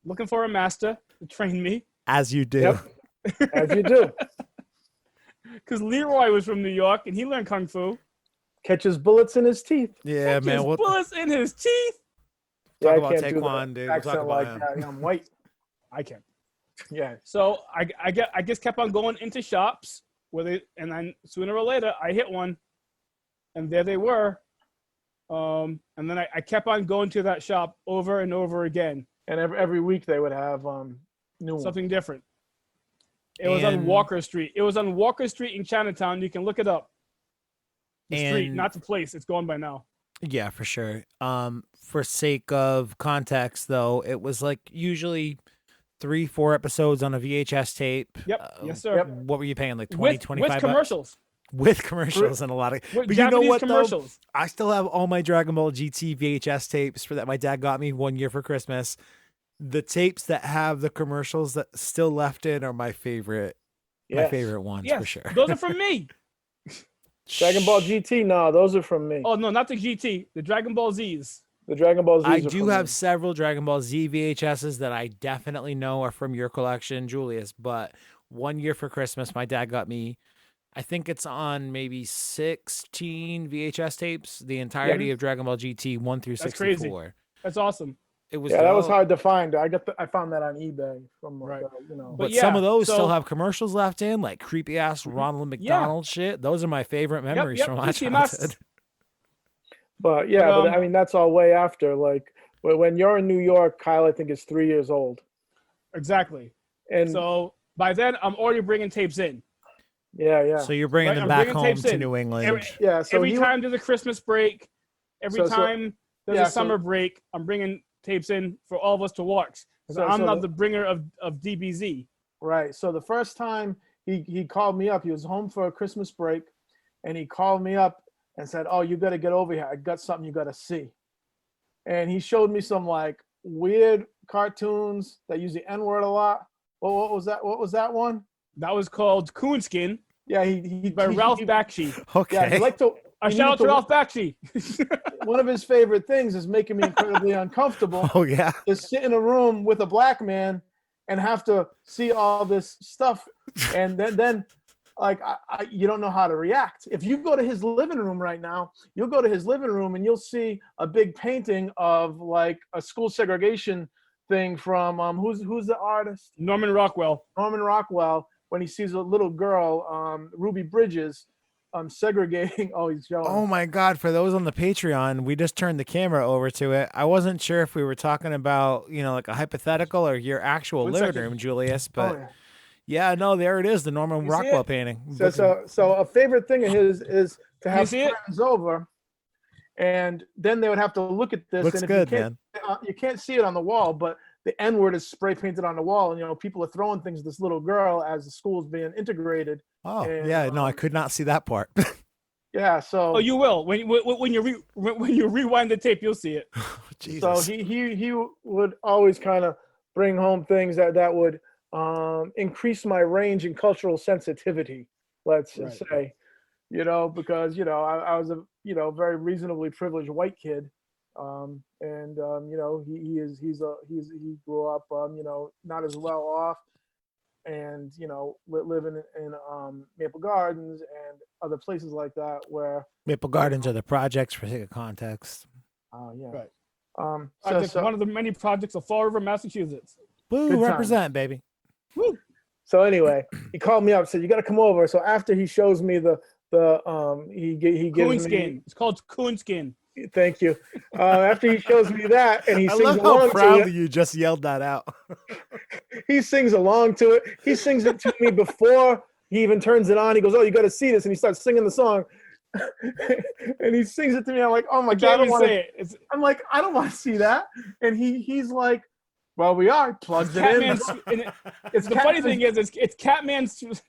Looking for a master to train me. As you do. Yep. As you do. Because Leroy was from New York, and he learned Kung Fu. Catches bullets in his teeth. Yeah, man. Bullets in his teeth? Talk about Taekwondo, dude. We'll talk about that. I'm white. I can. Yeah. So I just kept on going into shops with it, and then sooner or later I hit one, and there they were. And then I kept on going to that shop over and over again. And every week they would have new something different. It was on Walker Street. It was on Walker Street in Chinatown. You can look it up. The street, not the place. It's gone by now. Yeah, for sure. For sake of context, though, it was like usually 3-4 episodes on a VHS tape. Yep. Yes, sir. Yep. What were you paying? Like 25 with commercials. With commercials and a lot of but Japanese you know what commercials. Though? I still have all my Dragon Ball GT VHS tapes that my dad got me one year for Christmas. The tapes that have the commercials that still left in are my favorite. Yes. My favorite ones for sure. Those are from me. Dragon Ball GT, no, those are from me. Oh no, not the GT. The Dragon Ball Zs. The Dragon Ball Zs. I do have several Dragon Ball Z VHSs that I definitely know are from your collection, Julius. But one year for Christmas, my dad got me. I think it's on maybe 16 VHS tapes, the entirety of Dragon Ball GT 1 through 64. That's crazy. That's awesome. It was that was hard to find. I found that on eBay from But some of those still have commercials left in, like creepy ass Ronald McDonald shit. Those are my favorite memories from my childhood. But but I mean that's all way after. Like when you're in New York, Kyle, I think is 3 years old. Exactly. And so by then I'm already bringing tapes in. Yeah. So you're bringing them back home to New England. Every time there's a Christmas break, every time there's a summer break, I'm bringing tapes in for all of us to watch. I'm not the bringer of DBZ. Right. So the first time he called me up, he was home for a Christmas break, and he called me up and said, "Oh, you got to get over here. I got something you got to see." And he showed me some like weird cartoons that use the N-word a lot. Well, what was that? What was that one? That was called Coonskin. Yeah, he by Ralph Bakshi. Okay. Yeah, he liked to. A shout out to Ralph Bakshi. One of his favorite things is making me incredibly uncomfortable. Oh yeah. To sit in a room with a black man and have to see all this stuff, and then like you don't know how to react. If you go to his living room right now, you'll go to his living room and you'll see a big painting of like a school segregation thing from who's the artist? Norman Rockwell. Norman Rockwell. When he sees a little girl, Ruby Bridges, segregating. Oh, he's showing. Oh my God! For those on the Patreon, we just turned the camera over to it. I wasn't sure if we were talking about like a hypothetical or your actual living room, Julius. But no, there it is, the Norman Rockwell painting. So a favorite thing of his is to have friends over, and then they would have to look at this. Looks and good, man. You can't see it on the wall, but the N word is spray painted on the wall, and people are throwing things at this little girl as the school's being integrated. Oh, And, yeah. No, I could not see that part. Yeah, so Oh, you will when you rewind the tape, you'll see it. Jesus. So he would always kind of bring home things that would increase my range and cultural sensitivity. Let's Right. say, because I was a very reasonably privileged white kid, and he grew up not as well off, and living in Maple Gardens and other places like that where Maple Gardens are the projects for sake of context. yeah. Right. So One of the many projects of Fall River, Massachusetts. Woo, Good represent, baby. Woo. So anyway, he called me up, said, "You got to come over." So after he shows me he gives Coonskin. me. It's called coonskin. Thank you. After he shows me that, and he I sings love how along to proudly it, you just yelled that out. he sings along to it. He sings it to me before he even turns it on. He goes, "Oh, you got to see this," and he starts singing the song. And he sings it to me. I'm like, "Oh my God, I don't want to." I'm like, "I don't want to see that." And he's like, "Well, we are." Plugs it in. It's the funny thing is, it's Catman Struthers.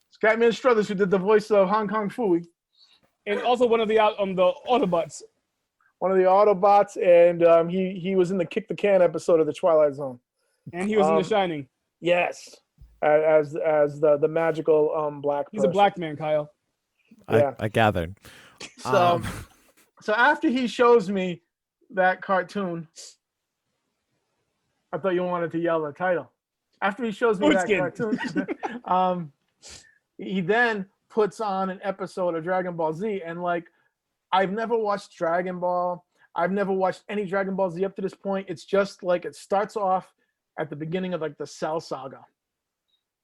It's Catman Struthers who did the voice of Hong Kong Phooey. And also one of the Autobots. One of the Autobots, and he was in the Kick the Can episode of the Twilight Zone. And he was in The Shining. Yes, as the magical black person. He's a black man, Kyle. Yeah. I gathered. So after he shows me that cartoon, I thought you wanted to yell the title. After he shows me that cartoon, he then puts on an episode of Dragon Ball Z, and like, I've never watched Dragon Ball. I've never watched any Dragon Ball Z up to this point. It's just like it starts off at the beginning of like the Cell Saga.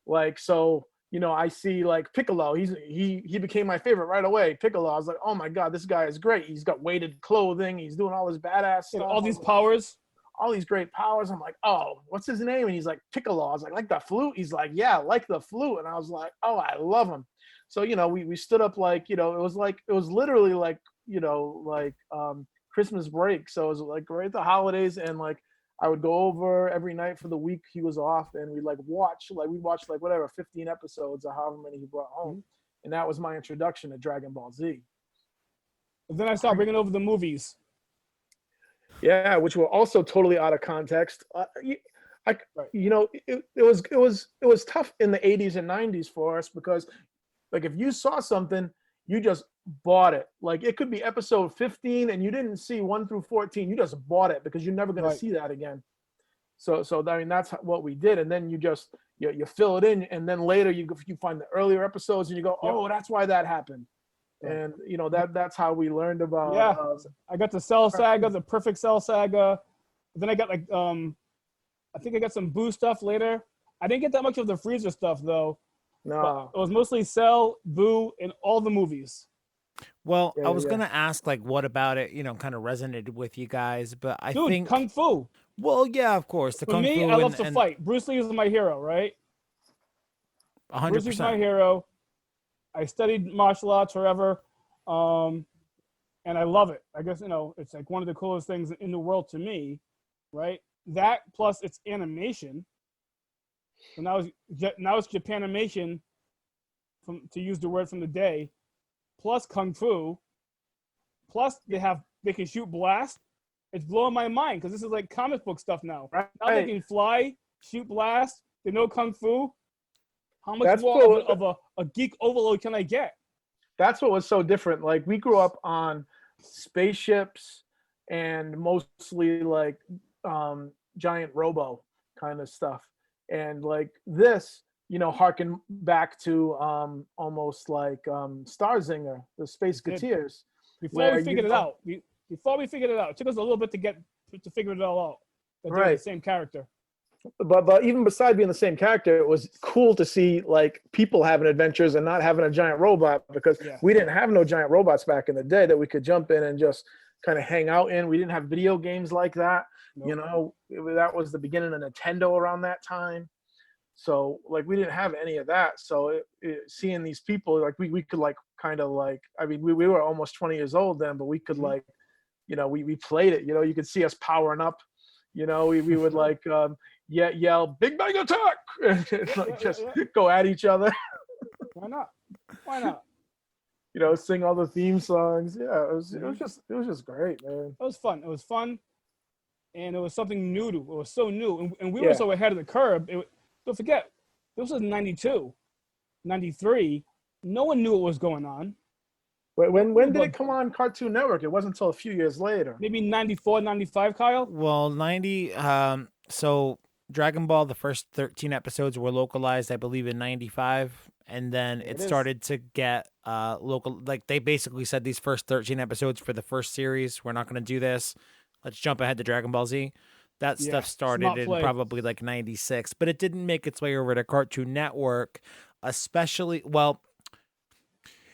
Like, so, I see like Piccolo. He became my favorite right away. Piccolo. I was like, oh my God, this guy is great. He's got weighted clothing. He's doing all this badass stuff. All these powers. All these great powers. I'm like, oh, what's his name? And he's like, Piccolo. I was like the flute? He's like, yeah, like the flute. And I was like, oh, I love him. So, we stood up like, it was literally like, Christmas break. So it was like right at the holidays, and like I would go over every night for the week he was off, and we watched 15 episodes or however many he brought home. And that was my introduction to Dragon Ball Z. And then I started bringing over the movies. Yeah, which were also totally out of context. It was tough in the 80s and 90s for us, because like if you saw something, you just bought it. Like it could be episode 15 and you didn't see 1 through 14. You just bought it because you're never going to see that again. So I mean, that's what we did. And then you just, you fill it in. And then later you find the earlier episodes and you go, oh, that's why that happened. And that's how we learned about. Yeah. I got the Cell Saga, the Perfect Cell Saga. Then I got like, I think I got some Boo stuff later. I didn't get that much of the Freezer stuff though. No, it was mostly Cell, Boo, and all the movies. Well, I was gonna ask, like, what about it? Kind of resonated with you guys, but I think Kung Fu. Well, yeah, of course, the For Kung me, Fu. I love to fight. Bruce Lee is my hero, right? 100%. Bruce Lee's my hero. I studied martial arts forever, and I love it. I guess it's like one of the coolest things in the world to me, right? That plus it's animation. So now it's Japanimation, to use the word from the day, plus Kung Fu, plus they can shoot blast. It's blowing my mind because this is like comic book stuff now. Right. Now they can fly, shoot blast. They know Kung Fu. How much more of a geek overload can I get? That's what was so different. Like we grew up on spaceships and mostly like giant robo kind of stuff. And like this, harken back to almost like Starzinger, the Space Gateers. Before we figured it out, it took us a little bit to figure it all out. That they're the same character. But even beside being the same character, it was cool to see like people having adventures and not having a giant robot, because we didn't have no giant robots back in the day that we could jump in and just kind of hang out in. We didn't have video games like that. Nope. That was the beginning of Nintendo around that time. So like we didn't have any of that. So seeing these people, like we could like kind of like, I mean, we were almost 20 years old then, but we could like, we played it. You could see us powering up, we would like yell "Big Bang Attack" and like just go at each other. Why not? Why not? Sing all the theme songs. Yeah, it was just great, man. It was fun. It was fun, and it was something new. It was so new, and we Yeah. were so ahead of the curve. Don't forget, this was 92, 93. No one knew what was going on. When did it come on Cartoon Network? It wasn't until a few years later. Maybe 94, 95, Kyle? Well, 90. So Dragon Ball, the first 13 episodes were localized, I believe, in 95. And then it started to get local. Like, they basically said these first 13 episodes for the first series, we're not going to do this. Let's jump ahead to Dragon Ball Z. That stuff started in probably like 96, but it didn't make its way over to Cartoon Network, especially, well,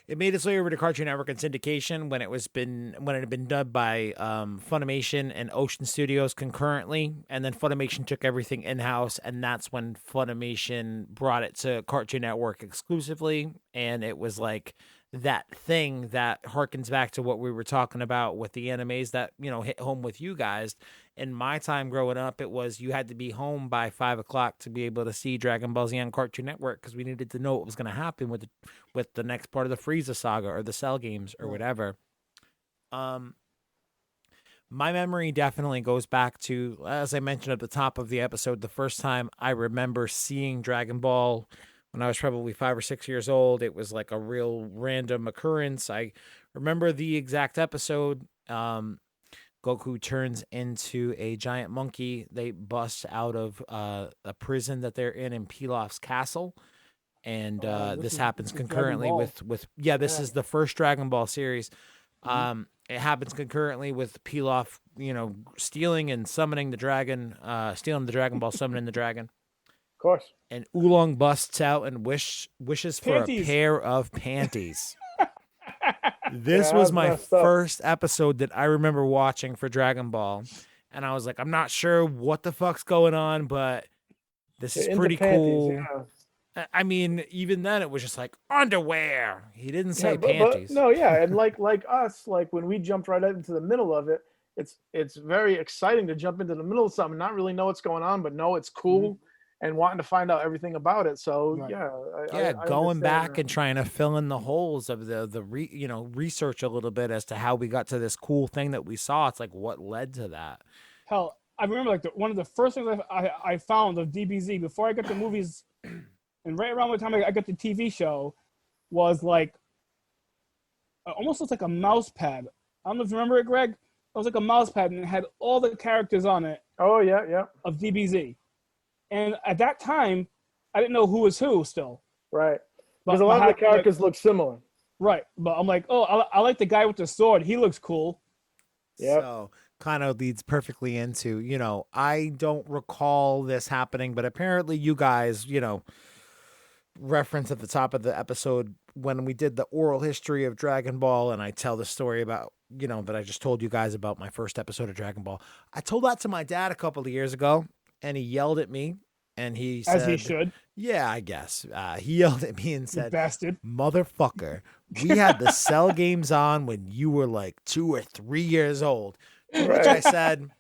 it made its way over to Cartoon Network and syndication when it had been dubbed by Funimation and Ocean Studios concurrently, and then Funimation took everything in-house, and that's when Funimation brought it to Cartoon Network exclusively, and it was like that thing that harkens back to what we were talking about with the animes that, hit home with you guys. In my time growing up, it was you had to be home by 5 o'clock to be able to see Dragon Ball Z on Cartoon Network because we needed to know what was going to happen with the next part of the Frieza saga or the Cell games or whatever. My memory definitely goes back to, as I mentioned at the top of the episode, the first time I remember seeing Dragon Ball when I was probably 5 or 6 years old. It was like a real random occurrence. I remember the exact episode. Goku turns into a giant monkey. They bust out of a prison that they're in Pilaf's castle. And this happens concurrently with this is the first Dragon Ball series. It happens concurrently with Pilaf, stealing and summoning the dragon, stealing the Dragon Ball, summoning the dragon. Of course. And Oolong busts out and wishes for a pair of panties. This was my first episode that I remember watching for Dragon Ball. And I was like, I'm not sure what the fuck's going on, but this is pretty cool. Yeah. I mean, even then it was just like underwear. He didn't say panties. But no, yeah. And like us, like when we jumped right into the middle of it, it's very exciting to jump into the middle of something, not really know what's going on, but know it's cool. Mm-hmm. And wanting to find out everything about it, so right. I going back and trying to fill in the holes of the research a little bit as to how we got to this cool thing that we saw. It's like what led to that. Hell, I remember like one of the first things I found of DBZ before I got the movies, and right around the time I got the TV show, was like almost looks like a mouse pad. I don't know if you remember it, Greg. It was like a mouse pad, and it had all the characters on it. Oh yeah. Of DBZ. And at that time, I didn't know who was who still. Right. Because a lot of the characters look similar. Right. But I'm like, oh, I like the guy with the sword. He looks cool. Yeah. So kind of leads perfectly into, I don't recall this happening, but apparently you guys, reference at the top of the episode when we did the oral history of Dragon Ball, and I tell the story about, that I just told you guys about my first episode of Dragon Ball. I told that to my dad a couple of years ago. And he yelled at me, and he said, as he should. Yeah, I guess. He yelled at me and said, "Bastard, motherfucker, we had the Cell games on when you were like 2 or 3 years old." To which I said,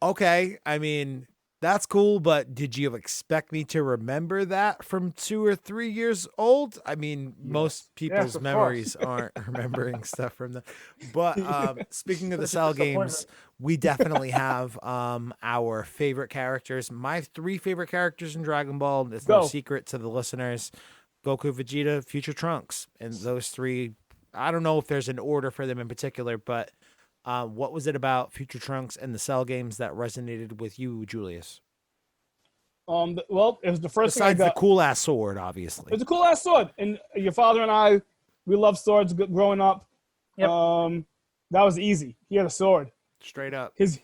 okay, I mean, that's cool, but did you expect me to remember that from 2 or 3 years old? I mean, most people's memories aren't remembering stuff from that. But speaking of the Cell games, we definitely have our favorite characters. My 3 favorite characters in Dragon Ball. It's no secret to the listeners. Goku, Vegeta, Future Trunks. And those 3, I don't know if there's an order for them in particular, but what was it about Future Trunks and the Cell games that resonated with you, Julius? Well, it was the first Besides thing I got. The cool-ass sword, obviously. It's a cool-ass sword. And your father and I, we loved swords growing up. Yep. That was easy. He had a sword. Straight up. His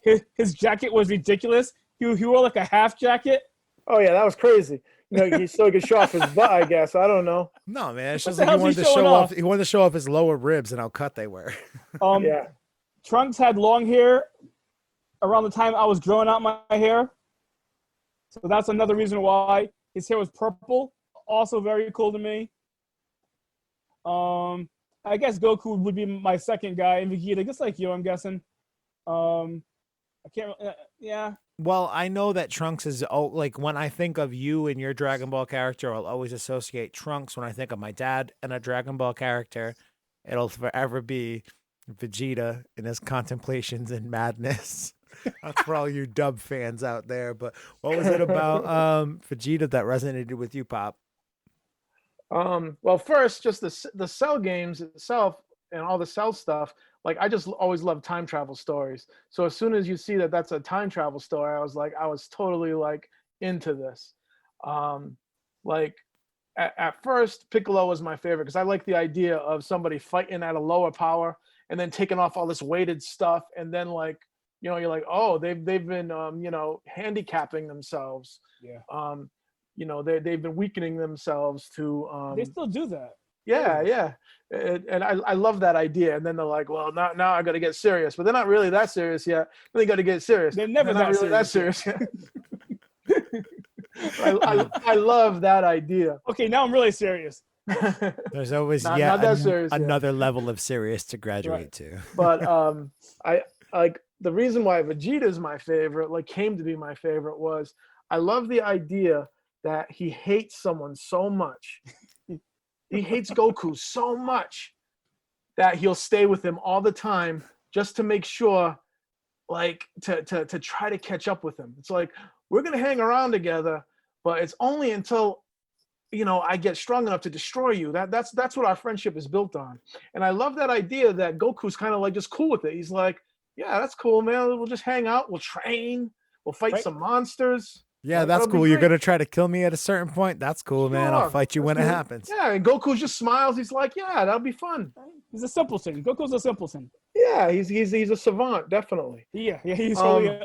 jacket was ridiculous. He wore like a half jacket. Oh, yeah, that was crazy. He still could show off his butt, I guess. I don't know. No, man. It's just like he wanted to show off his lower ribs and how cut they were. Yeah. Trunks had long hair around the time I was growing out my hair. So that's another reason why. His hair was purple. Also very cool to me. I guess Goku would be my second guy. And Vegeta, just like you, I'm guessing. And I can't. Yeah. Well, I know that Trunks is like when I think of you and your Dragon Ball character, I'll always associate Trunks. When I think of my dad and a Dragon Ball character, it'll forever be Vegeta in his contemplations and madness. That's for all you dub fans out there. But what was it about Vegeta that resonated with you, Pop? Well, first, just the Cell games itself and all the Cell stuff. Like, I just always loved time travel stories. So as soon as you see that that's a time travel story, I was totally like into this. Like at first, Piccolo was my favorite because I like the idea of somebody fighting at a lower power and then taking off all this weighted stuff, and then like, you're like, oh, they've been handicapping themselves. Yeah. They've been weakening themselves to They still do that. yeah. And I love that idea. And then they're like, well, now I got to get serious, but they're not really that serious yet. Then they got to get serious. They're never not really that serious yet. I love that idea. Okay, now I'm really serious. There's always not that serious another level of serious to graduate to. But I like the reason why Vegeta is my favorite, like came to be my favorite, was I love the idea that he hates someone so much. He hates Goku so much that he'll stay with him all the time just to make sure, like, to try to catch up with him. It's like, we're gonna hang around together, but it's only until I get strong enough to destroy you. That's what our friendship is built on. And I love that idea that Goku's kind of like just cool with it. He's like, yeah, that's cool, man. We'll just hang out. We'll train. We'll fight some monsters. Yeah, that's cool. You're gonna try to kill me at a certain point. That's cool, man. I'll fight you when it happens. Yeah, and Goku just smiles. He's like, yeah, that'll be fun. He's a simpleton. Goku's a simpleton. Yeah, he's a savant, definitely. Yeah, he's totally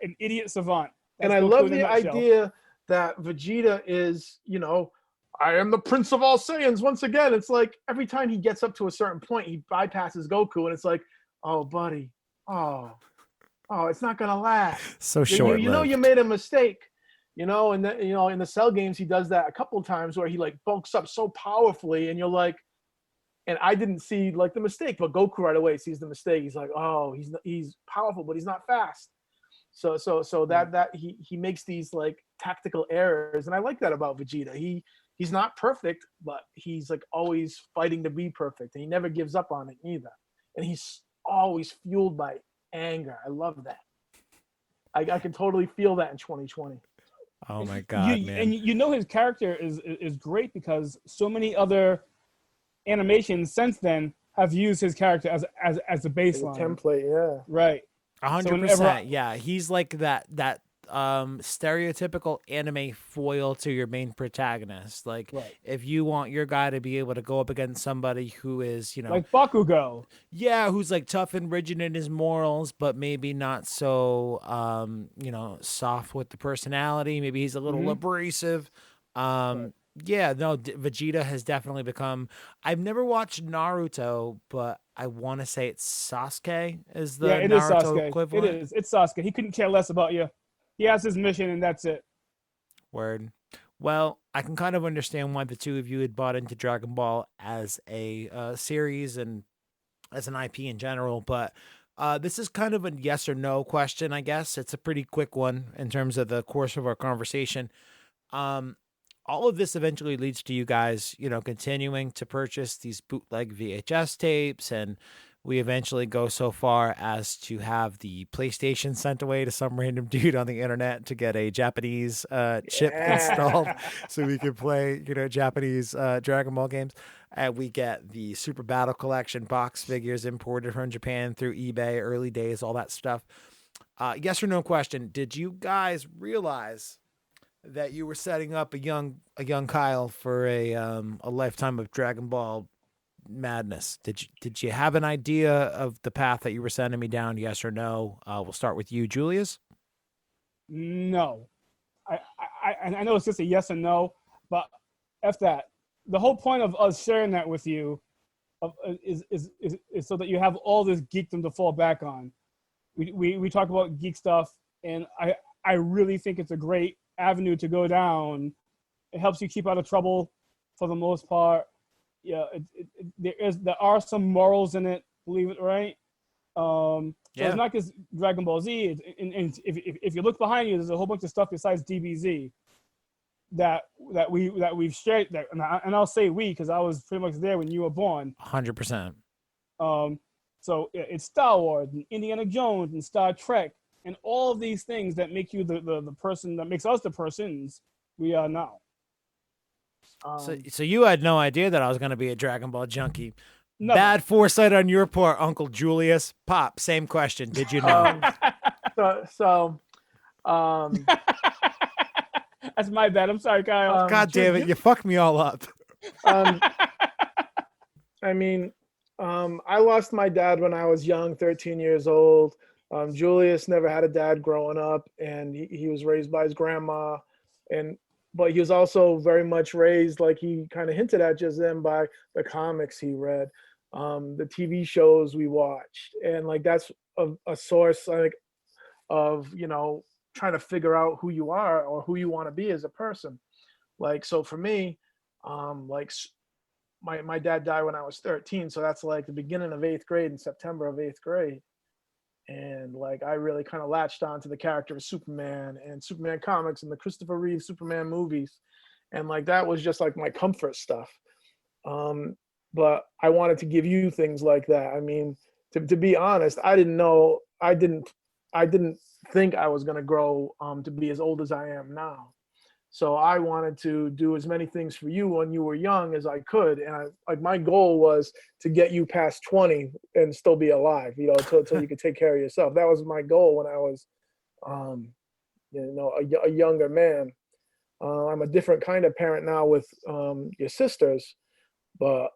an idiot savant. And I love the idea that Vegeta is, I am the Prince of all Saiyans once again. It's like every time he gets up to a certain point, he bypasses Goku, and it's like, oh, buddy, oh, it's not gonna last. So short. You made a mistake. In the Cell games, he does that a couple of times where he like bulks up so powerfully, and you're like, and I didn't see like the mistake, but Goku right away sees the mistake. He's like, oh, he's powerful, but he's not fast. So that he makes these like tactical errors, and I like that about Vegeta. He's not perfect, but he's like always fighting to be perfect, and he never gives up on it either. And he's always fueled by anger. I love that. I can totally feel that in 2020. Oh my God, man. And his character is great because so many other animations since then have used his character as a baseline. Template, yeah. Right. 100%. Yeah, he's like that stereotypical anime foil to your main protagonist. Like, right. If you want your guy to be able to go up against somebody who is, like Bakugo. Yeah, who's like tough and rigid in his morals, but maybe not so, soft with the personality. Maybe he's a little abrasive. Right. Yeah, no, Vegeta has definitely become. I've never watched Naruto, but I want to say it's Sasuke is the it Naruto is Sasuke. equivalent. It is. It's Sasuke. He couldn't care less about you. He has his mission, and that's it. Word. Well, I can kind of understand why the two of you had bought into Dragon Ball as a series and as an IP in general, but this is kind of a yes or no question, I guess. It's a pretty quick one in terms of the course of our conversation. All of this eventually leads to you guys, continuing to purchase these bootleg VHS tapes, and we eventually go so far as to have the PlayStation sent away to some random dude on the internet to get a Japanese chip installed so we can play, Japanese Dragon Ball games. And we get the Super Battle Collection box figures imported from Japan through eBay, early days, all that stuff. Yes or no question. Did you guys realize that you were setting up a young Kyle for a lifetime of Dragon Ball madness? Did you have an idea of the path that you were sending me down? Yes or no? We'll start with you, Julius. No, I know it's just a yes or no, but F that. The whole point of us sharing that with you is so that you have all this geekdom to fall back on. We talk about geek stuff, and I really think it's a great avenue to go down. It helps you keep out of trouble for the most part. Yeah, there are some morals in it, believe it, right? So it's not just Dragon Ball Z. And if you look behind you, there's a whole bunch of stuff besides DBZ that we've shared. And I'll say we because I was pretty much there when you were born. 100%. So it's Star Wars and Indiana Jones and Star Trek and all of these things that make you the person that makes us the persons we are now. So you had no idea that I was going to be a Dragon Ball junkie. Never. Bad foresight on your part, Uncle Julius. Pop, same question. Did you know? That's my bad. I'm sorry, Kyle. God damn it. You fucked me all up. I mean, I lost my dad when I was young, 13 years old. Julius never had a dad growing up, and he was raised by his grandma. But he was also very much raised, like he kind of hinted at just then, by the comics he read, the TV shows we watched. And like that's a source like of, you know, trying to figure out who you are or who you want to be as a person. Like, so for me, like my dad died when I was 13. So that's like the beginning of 8th grade, in September of 8th grade. And like I really kind of latched on to the character of Superman and Superman comics and the Christopher Reeve Superman movies. And like that was just like my comfort stuff. But I wanted to give you things like that. I mean, to be honest, I didn't think I was going to grow to be as old as I am now. So I wanted to do as many things for you when you were young as I could. And like my goal was to get you past 20 and still be alive, you know, until you could take care of yourself. That was my goal when I was, you know, a younger man. I'm a different kind of parent now with your sisters, but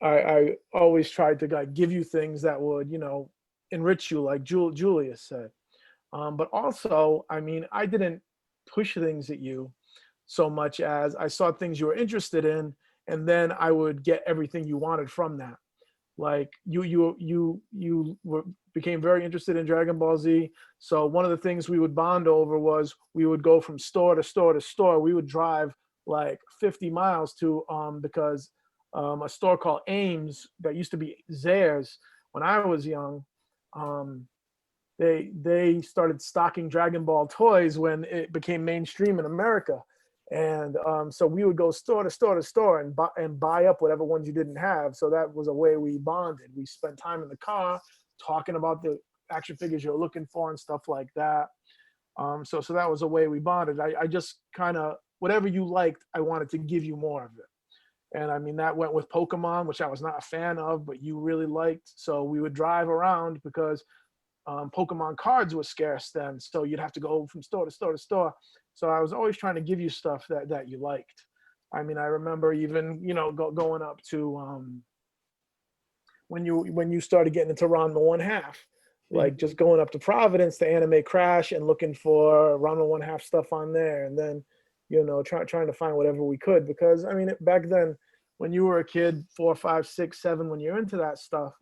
I always tried to like give you things that would, you know, enrich you, like Julius said. But also, I mean, I didn't push things at you so much as I saw things you were interested in, and then I would get everything you wanted from that. Like you became very interested in Dragon Ball Z. So one of the things we would bond over was we would go from store to store to store. We would drive like 50 miles to because a store called Ames that used to be Zares when I was young. They started stocking Dragon Ball toys when it became mainstream in America. And so we would go store to store to store and buy up whatever ones you didn't have. So that was a way we bonded. We spent time in the car talking about the action figures you're looking for and stuff like that. So that was a way we bonded. I just kind of, whatever you liked, I wanted to give you more of it. And I mean, that went with Pokemon, which I was not a fan of, but you really liked. So we would drive around because Pokemon cards were scarce then, so you'd have to go from store to store to store. So I was always trying to give you stuff that you liked. I mean, I remember even, you know, going up to when you started getting into Ranma 1/2, like just going up to Providence to Anime Crash and looking for Ranma 1/2 stuff on there, and then, you know, trying to find whatever we could, because I mean, back then when you were a kid, 4, 5, 6, 7, when you're into that stuff,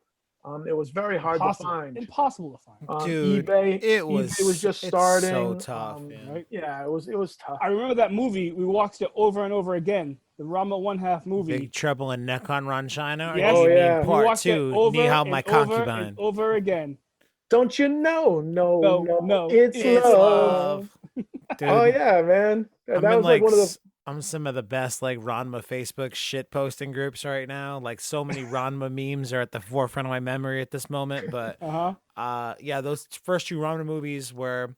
it was very hard to find. Impossible to find. Dude, eBay eBay was just starting. So tough. Right? Yeah, it was tough. I remember that movie. We watched it over and over again. The Ranma 1/2 movie. Big Trouble in Nekon Ron China. Yes. Or do you yeah. mean We part watched it 2, over Nihao and My over Concubine. and over again. Don't you know? No. It's It's love. Dude, Oh yeah, man. That was like one of the. I'm some of the best like Ranma Facebook shit posting groups right now. Like so many Ranma memes are at the forefront of my memory at this moment. But yeah, those first 2 Ranma movies were,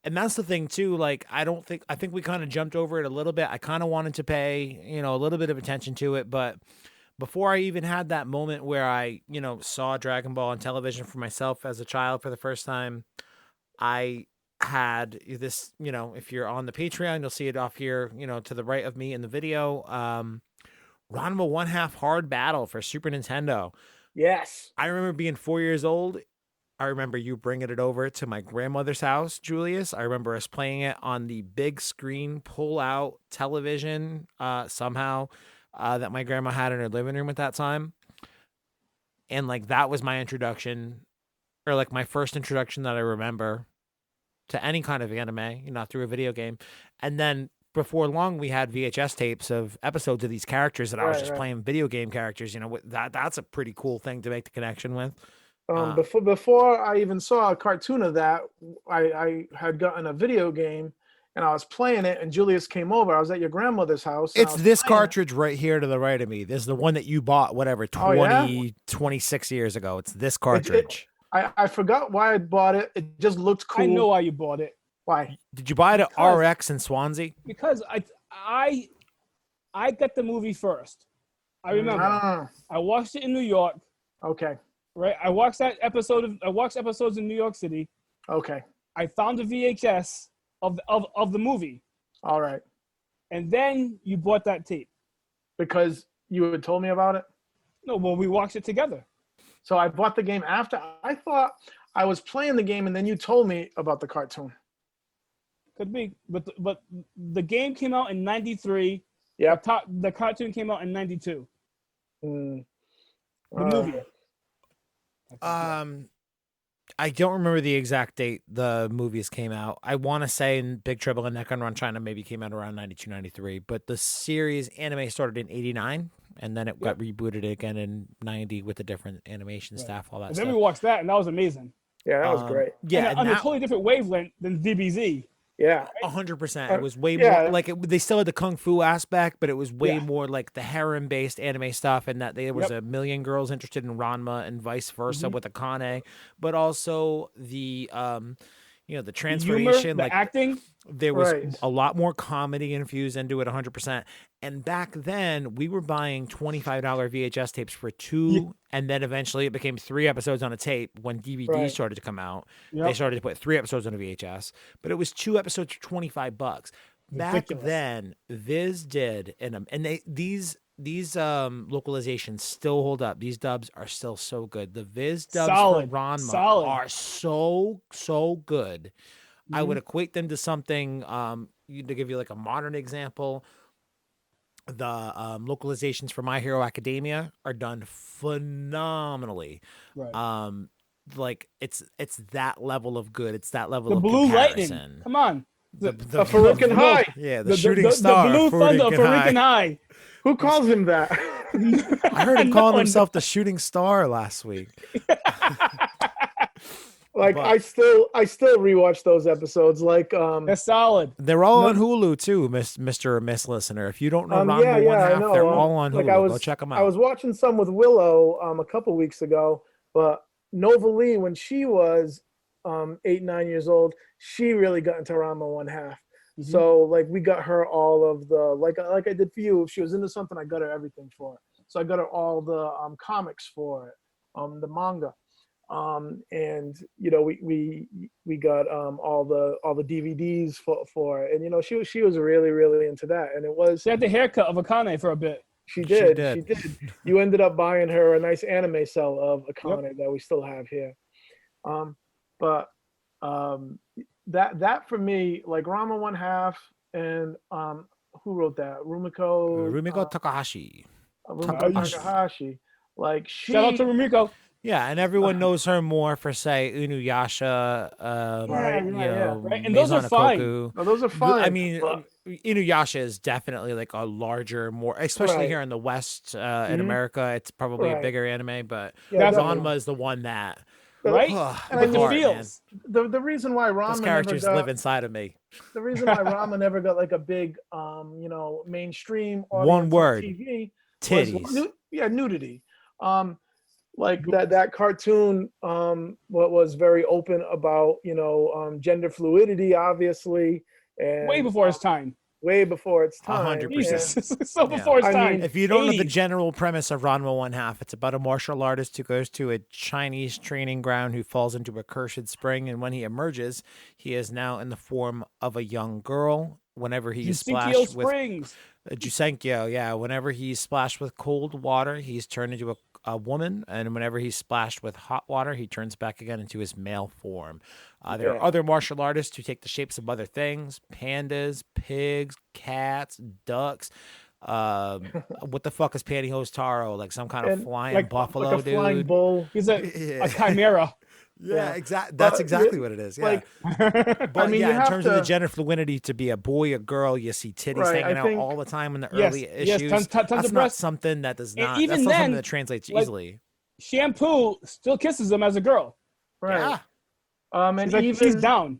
and that's the thing too. Like I think we kind of jumped over it a little bit. I kind of wanted to pay, you know, a little bit of attention to it, but before I even had that moment where I, you know, saw Dragon Ball on television for myself as a child for the first time, I had this, you know, if you're on the Patreon, you'll see it off here, you know, to the right of me in the video. Ranma 1/2 Hard Battle for Super Nintendo. Yes. I remember being 4 years old. I remember you bringing it over to my grandmother's house, Julius. I remember us playing it on the big screen pull-out television somehow that my grandma had in her living room at that time. And like that was my introduction, or like my first introduction that I remember to any kind of anime, you know, through a video game. And then before long, we had VHS tapes of episodes of these characters that I was just playing video game characters. You know, that's a pretty cool thing to make the connection with. Before I even saw a cartoon of that, I had gotten a video game and I was playing it, and Julius came over. I was at your grandmother's house. And I It's was this playing it. cartridge right here to the right of me. This is the one that you bought, whatever, Oh, yeah? 26 years ago. It's this cartridge. I forgot why I bought it. It just looked cool. I know why you bought it. Why? Did you buy it at Because- RX in Swansea? Because I got the movie first. I remember. Ah, I watched it in New York. okay. Right. I watched episodes in New York City. Okay. I found a VHS of the movie, All right. and then you bought that tape. Because you had told me about it. No, well, we watched it together. So I bought the game after. I thought I was playing the game, and then you told me about the cartoon. Could be, but the game came out in '93. Yep. The cartoon came out in '92. Mm. The movie. I don't remember the exact date the movies came out. I want to say in Big Trouble in Neck and Run China maybe came out around 92, 93. But the series anime started in 89, and then it got rebooted again in 90 with a different animation staff, all that And stuff. then we watched that, and that was amazing. Yeah, that was great. Yeah, and on a totally different wavelength than DBZ. Yeah. 100%. It was way yeah. more like they still had the kung fu aspect, but it was way Yeah. more like the harem-based anime stuff, and that there was a million girls interested in Ranma and vice versa with Akane, but also the the Humor, transformation, the like acting. there was Right. a lot more comedy infused into it 100%. And back then we were buying $25 VHS tapes for two, and then eventually it became 3 episodes on a tape when DVDs Right. started to come out. Yep. They started to put 3 episodes on a VHS, but it was 2 episodes for $25. Back Ridiculous. then, Viz did, and these localizations still hold up. These dubs are still so good. The Viz dubs Solid. for Ranma Solid. are so good. I would equate them to something. To give you like a modern example, the localizations for My Hero Academia are done phenomenally. Right. Like it's that level of good. It's that level The of Blue comparison. Lightning. Come on. The Farukin High. Yeah, the shooting star. The Blue Thunder Farukin for High. Rican High. Who calls him that? I heard him calling No, himself the shooting star last week. Like But- I still rewatch those episodes. Like That's solid. They're all on Hulu too, Mr. or Miss Listener. If you don't know Ranma yeah, One I Half, know. they're all on Like Hulu. Go check them out. I was watching some with Willow a couple weeks ago, but Nova Lee, when she was 8, 9 years old, she really got into Ranma One Half. So like we got her all of the like I did for you. If she was into something, I got her everything for it. So I got her all the comics for it, the manga, and we got all the DVDs for it. And she was really into that, and it was She had the haircut of Akane for a bit. she did. did. You ended up buying her a nice anime cell of Akane that we still have here. That for me, like Ranma One Half and who wrote that? Rumiko Takahashi. Rumiko Takahashi. Like Shout out to Rumiko. Yeah, and everyone knows her more for say Inuyasha. Right. And those are Maison fine. Ikoku. No, those are fine. I mean, but- Inuyasha is definitely like a larger, more, especially Right. here in the West, in America. It's probably a Right. bigger anime, but Yeah, Ranma is the one that. Right? And With the hard, man. feels. the reason why Ranma Those never characters got, live inside of me. the reason why Ranma never got like a big mainstream audience One on word. TV was Titties. nudity. Like that cartoon what was very open about gender fluidity, obviously, and Way before its time. way before its time. 100%. Jesus. So before its I time. mean, If you don't know the 80s. general premise of Ranma One Half, it's about a martial artist who goes to a Chinese training ground who falls into a cursed spring, and when he emerges, he is now in the form of a young girl. Whenever he is Jusenkyo splashed with Springs. Jusenkyo, yeah. Whenever he's splashed with cold water, he's turned into a woman, and whenever he's splashed with hot water, he turns back again into his male form. There are other martial artists who take the shapes of other things: pandas, pigs, cats, ducks. What the fuck is Pantyhose Taro? Like some kind of And flying like buffalo, like a dude. flying bull. He's a Yeah. chimera. Yeah, exactly. That's But, exactly what it is. Yeah. like, But I mean, yeah, you in have terms of the to- gender fluidity, to be a boy, a girl, you see titties Right, hanging I out think- all the time in the Yes, early yes, issues. tons that's of not breasts. something that does And not. even That's not something then, that translates like, easily. Shampoo still kisses him as a girl. Right. Yeah. And She's like, even she's down.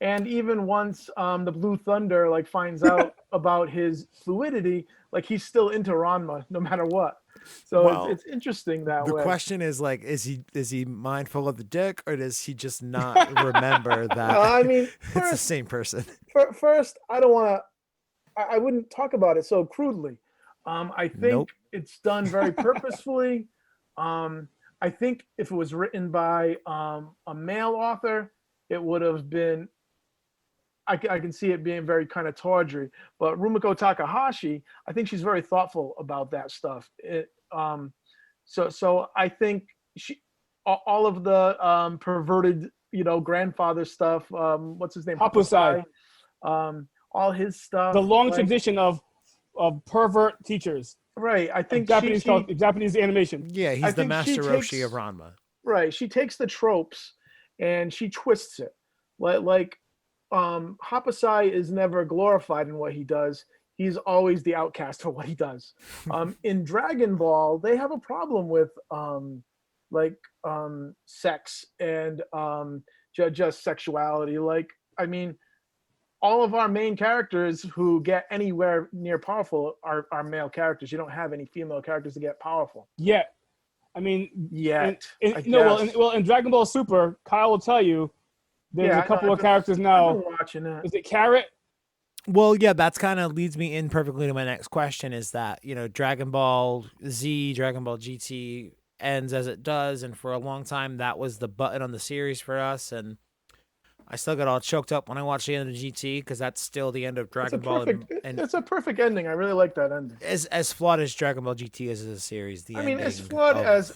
and even once the Blue Thunder like finds out about his fluidity, like he's still into Ranma no matter what. So Well, it's interesting that The way. question is like, is he mindful of the dick, or does he just not remember that I mean, it's the first, same person? first, I don't want to. I wouldn't talk about it so crudely. I think Nope. it's done very purposefully. I think if it was written by a male author, it would have been. I can see it being very kind of tawdry. But Rumiko Takahashi, I think she's very thoughtful about that stuff. So I think all of the perverted, grandfather stuff. What's his name? Hapusai. All his stuff. The long like, tradition of pervert teachers. Right. I think Japanese animation. Yeah, I he's the think master she Roshi of takes- Ranma. right. She takes the tropes and she twists it. Like Hapasai is never glorified in what he does. He's always the outcast for what he does. In Dragon Ball, they have a problem with sex and just sexuality. Like, I mean, all of our main characters who get anywhere near powerful are male characters. You don't have any female characters to get powerful. Yeah. I mean, Yet. in Dragon Ball Super, Kyle will tell you there's a couple of characters now. I've been watching it. Is it Carrot? Well, yeah, that's kind of leads me in perfectly to my next question is that, Dragon Ball Z, Dragon Ball GT ends as it does. And for a long time, that was the button on the series for us. And I still got all choked up when I watched the end of GT because that's still the end of Dragon Ball. It's a perfect ending. I really like that ending. As flawed as Dragon Ball GT is as a series, as flawed as...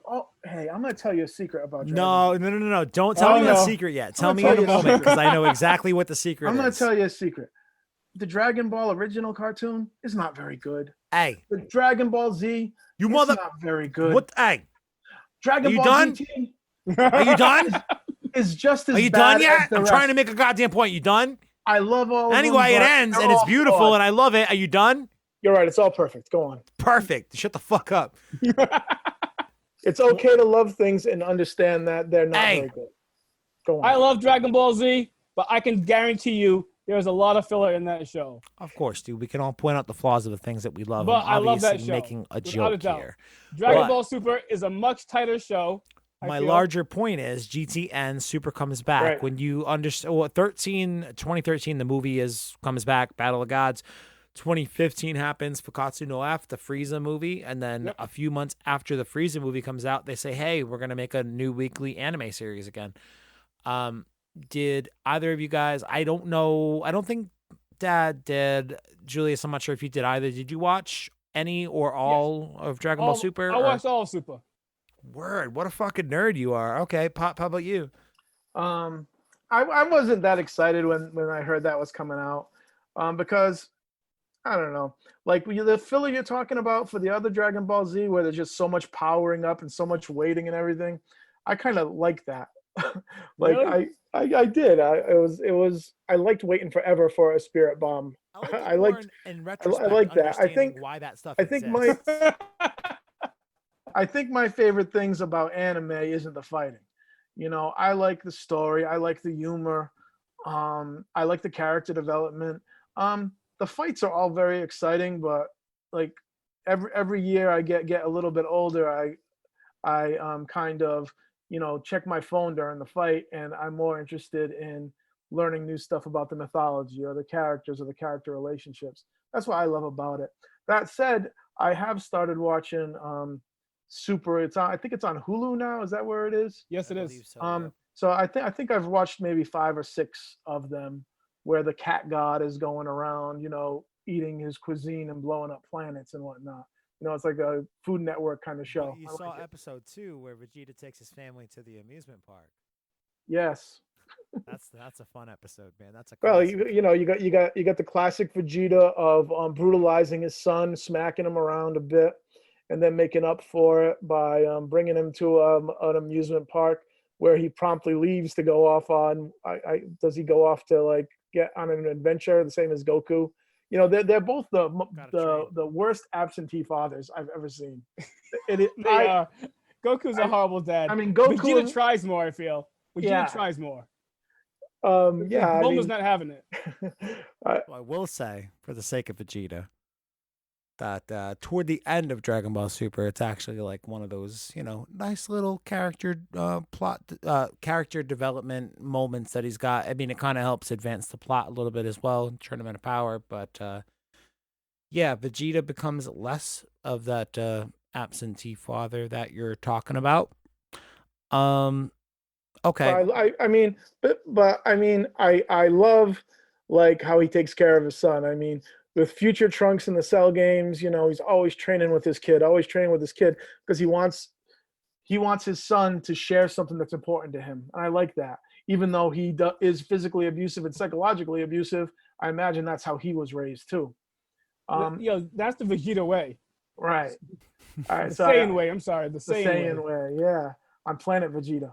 Oh, hey, I'm going to tell you a secret about Dragon Ball. No. Don't tell me the secret yet. Tell me in a moment because I know exactly what the secret is. I'm going to tell you a secret. The Dragon Ball original cartoon is not very good. Hey. The Dragon Ball Z is not very good. What? Hey. Dragon Ball done? GT Are you done? is just as bad. Are you done yet? I'm rest. trying to make a goddamn point. You done? I love all of Anyway, them, it ends and it's beautiful flawed. and I love it. Are you done? You're right. It's all perfect. Go on. Perfect. Shut the fuck up. It's okay to love things and understand that they're not very good. Go on. I love Dragon Ball Z, but I can guarantee you there's a lot of filler in that show. Of course, dude. We can all point out the flaws of the things that we love. But I love that show. Making a joke here. Dragon Ball Super is a much tighter show. My larger point is GT ends, Super comes back. Right. When you understand, 2013, the movie comes back, Battle of Gods. 2015 happens, Fakatsu no F, the Frieza movie, and then a few months after the Frieza movie comes out, they say, hey, we're going to make a new weekly anime series again. Did either of you guys, I don't know, I don't think Dad did. Julius, I'm not sure if you did either. Did you watch any or all of Dragon Ball Super? I watched all of Super. Word, what a fucking nerd you are. Okay, Pop, how about you? I wasn't that excited when I heard that was coming out because I don't know, like the filler you're talking about for the other Dragon Ball Z where there's just so much powering up and so much waiting and everything. I kind of like that. Like really? I did. I liked waiting forever for a spirit bomb. I liked in retrospect, I like that. I think why that stuff I think I think my favorite things about anime isn't the fighting. I like the story. I like the humor. I like the character development. The fights are all very exciting, but like every year I get a little bit older, I kind of check my phone during the fight, and I'm more interested in learning new stuff about the mythology or the characters or the character relationships. That's what I love about it. That said, I have started watching Super. I think it's on Hulu now. Is that where it is? Yes, it is. So I think I've watched maybe 5 or 6 of them, where the cat god is going around, eating his cuisine and blowing up planets and whatnot. It's like a Food Network kind of show. But you saw episode 2 where Vegeta takes his family to the amusement park. Yes. That's a fun episode, man. That's a well, classic. you got the classic Vegeta of brutalizing his son, smacking him around a bit, and then making up for it by bringing him to an amusement park where he promptly leaves to go off on. Does he go off to like get on an adventure the same as Goku? They're both the worst absentee fathers I've ever seen. They are. Goku's a horrible dad. I mean, Goku. Vegeta tries more. I feel. Vegeta tries more. Bulma's not having it. I will say, for the sake of Vegeta, that toward the end of Dragon Ball Super, it's actually like one of those, nice little character character development moments that he's got. I mean, it kind of helps advance the plot a little bit as well, Tournament of Power. But yeah, Vegeta becomes less of that absentee father that you're talking about. Okay. I love like how he takes care of his son. I mean, with future Trunks in the Cell games, he's always training with his kid, because he wants his son to share something that's important to him. And I like that. Even though he is physically abusive and psychologically abusive, I imagine that's how he was raised too. That's the Vegeta way. Right. All right. The Saiyan way. I'm sorry. The Saiyan way. Yeah. On Planet Vegeta.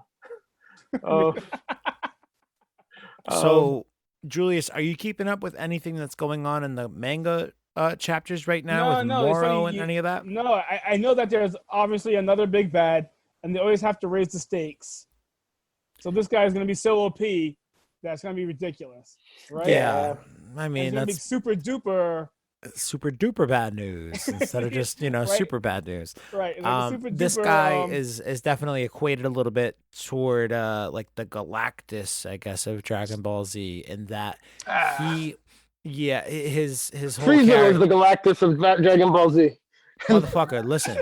So, Julius, are you keeping up with anything that's going on in the manga chapters right now with Moro and any of that? No, I know that there's obviously another big bad, and they always have to raise the stakes. So this guy is going to be so OP that's going to be ridiculous, right? Yeah, I mean, that's super duper bad news instead of just right? super bad news. Right. Like this guy is definitely equated a little bit toward like the Galactus, I guess, of Dragon Ball Z, in that his whole Frieza was the Galactus of Dragon Ball Z. Motherfucker, listen.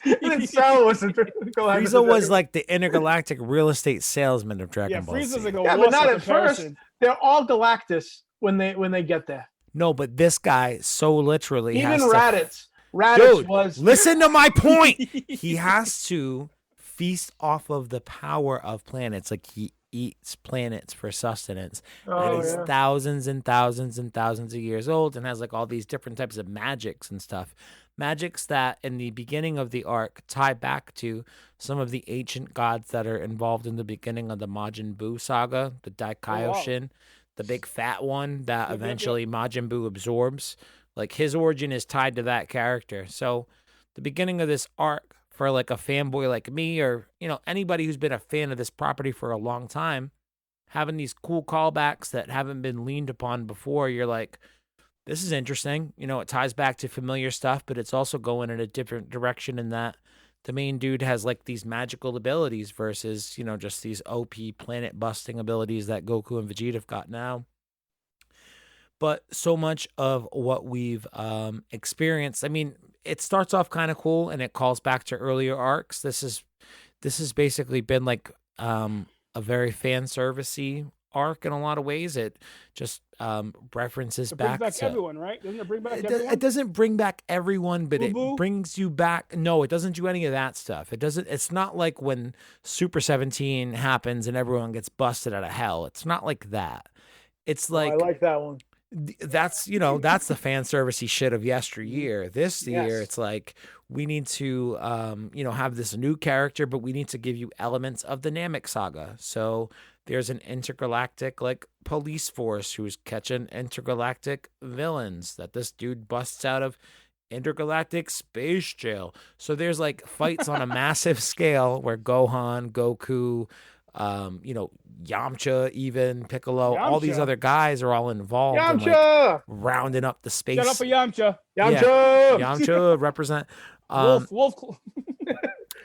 Frieza was like the intergalactic real estate salesman of Dragon Ball Z. Like but not at first. They're all Galactus when they get there. No, but this guy so literally even Raditz Dude, was. Listen to my point. He has to feast off of the power of planets. Like he eats planets for sustenance. And he's thousands and thousands and thousands of years old and has like all these different types of magics and stuff. Magics that in the beginning of the arc tie back to some of the ancient gods that are involved in the beginning of the Majin Buu saga, the Daikaioshin. The big fat one that eventually Majin Buu absorbs. Like his origin is tied to that character. So the beginning of this arc for like a fanboy like me or, anybody who's been a fan of this property for a long time, having these cool callbacks that haven't been leaned upon before, you're like, this is interesting. It ties back to familiar stuff, but it's also going in a different direction in that the main dude has like these magical abilities versus, just these OP planet busting abilities that Goku and Vegeta have got now. But so much of what we've experienced, I mean, it starts off kind of cool and it calls back to earlier arcs. This has basically been like a very fan servicey arc in a lot of ways. It just references back to everyone, right? Doesn't it bring back everyone? It doesn't bring back everyone, but it brings you back. No, it doesn't do any of that stuff. It's not like when Super 17 happens and everyone gets busted out of hell. It's not like that. It's like I like that one. That's that's the fan servicey shit of yesteryear. This year it's like we need to have this new character, but we need to give you elements of the Namek saga. So there's an intergalactic like police force who's catching intergalactic villains that this dude busts out of intergalactic space jail. So there's like fights on a massive scale where Gohan, Goku, Yamcha, even Piccolo, all these other guys are all involved in like rounding up the space. Shut up for Yamcha. Yamcha represent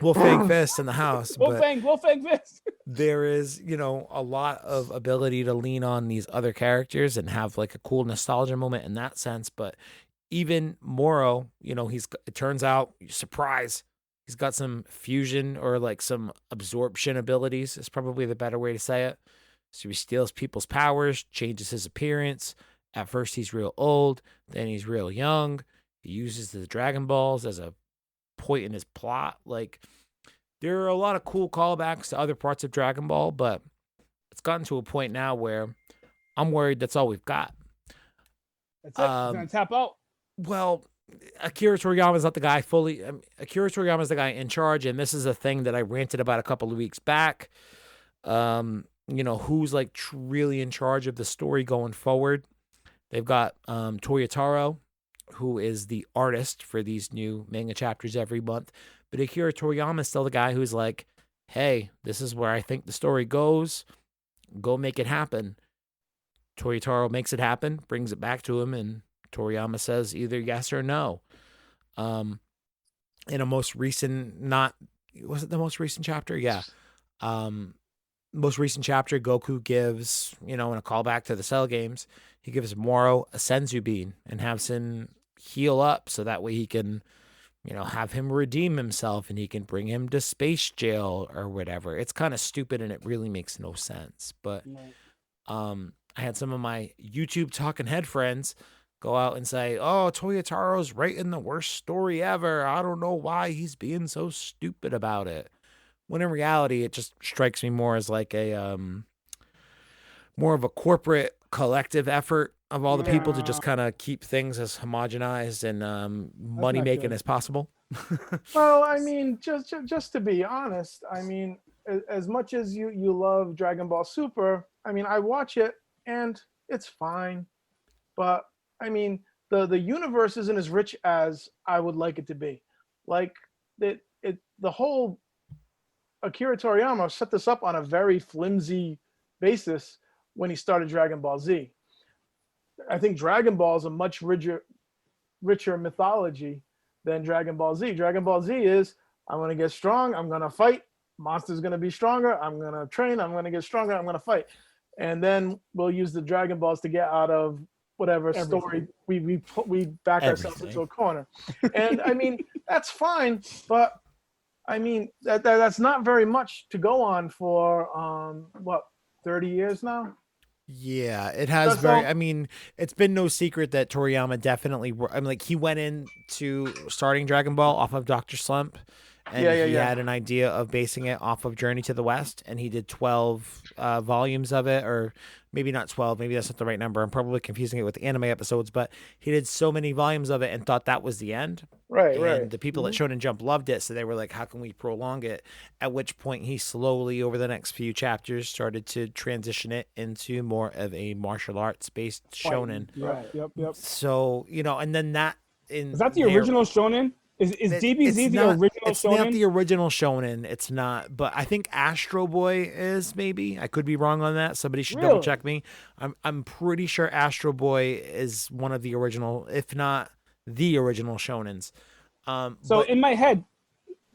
Wolfgang Fist in the house. Wolfgang Fist. There is, a lot of ability to lean on these other characters and have like a cool nostalgia moment in that sense. But even Moro, it turns out, surprise, he's got some fusion or like some absorption abilities is probably the better way to say it. So he steals people's powers, changes his appearance. At first he's real old, then he's real young. He uses the Dragon Balls as a point in his plot. Like there are a lot of cool callbacks to other parts of Dragon Ball, but it's gotten to a point now where I'm worried that's all we've got. That's it. He's gonna tap out. Well, Akira Toriyama's not the guy fully. Akira Toriyama's the guy in charge, and this is a thing that I ranted about a couple of weeks back. Who's like really in charge of the story going forward? They've got Toyotaro, who is the artist for these new manga chapters every month. but Akira Toriyama is still the guy who's like, hey, this is where I think the story goes. Go make it happen. Toyotaro makes it happen, brings it back to him, and Toriyama says either yes or no. In a most recent, was it the most recent chapter? Yeah. Most recent chapter, Goku gives, in a callback to the Cell games, he gives Moro a Senzu Bean and has him heal up so that way he can, have him redeem himself and he can bring him to space jail or whatever. It's kind of stupid and it really makes no sense. But I had some of my YouTube talking head friends go out and say, oh, Toyotaro's writing the worst story ever. I don't know why he's being so stupid about it. When in reality, it just strikes me more as like a more of a corporate collective effort of all the people to just kind of keep things as homogenized and money making as possible. Well, I mean, just to be honest, I mean, as much as you love Dragon Ball Super, I mean, I watch it and it's fine, but I mean, the universe isn't as rich as I would like it to be. Like the whole Akira Toriyama set this up on a very flimsy basis when he started Dragon Ball Z. I think Dragon Ball is a much richer mythology than Dragon Ball Z. Dragon Ball Z is, I'm going to get strong, I'm going to fight, monster's going to be stronger, I'm going to train, I'm going to get stronger, I'm going to fight. And then we'll use the Dragon Balls to get out of whatever story we back ourselves into a corner. And I mean, that's fine, but I mean, that's not very much to go on for 30 years now. Yeah, it has I mean, it's been no secret that Toriyama definitely, he went into starting Dragon Ball off of Dr. Slump, and he had an idea of basing it off of Journey to the West, and he did 12 volumes of it, or maybe not 12, maybe that's not the right number. I'm probably confusing it with the anime episodes, but he did so many volumes of it and thought that was the end. Right. The people at Shonen Jump loved it, so they were like, how can we prolong it? At which point he slowly, over the next few chapters, started to transition it into more of a martial arts based shonen. Right. Yep. So, and then that is that the original shonen? Is DBZ the original shonen? It's not the original shonen. It's not, but I think Astro Boy is, maybe. I could be wrong on that. Somebody should double check me. I'm pretty sure Astro Boy is one of the original, if not the original shonens. So in my head,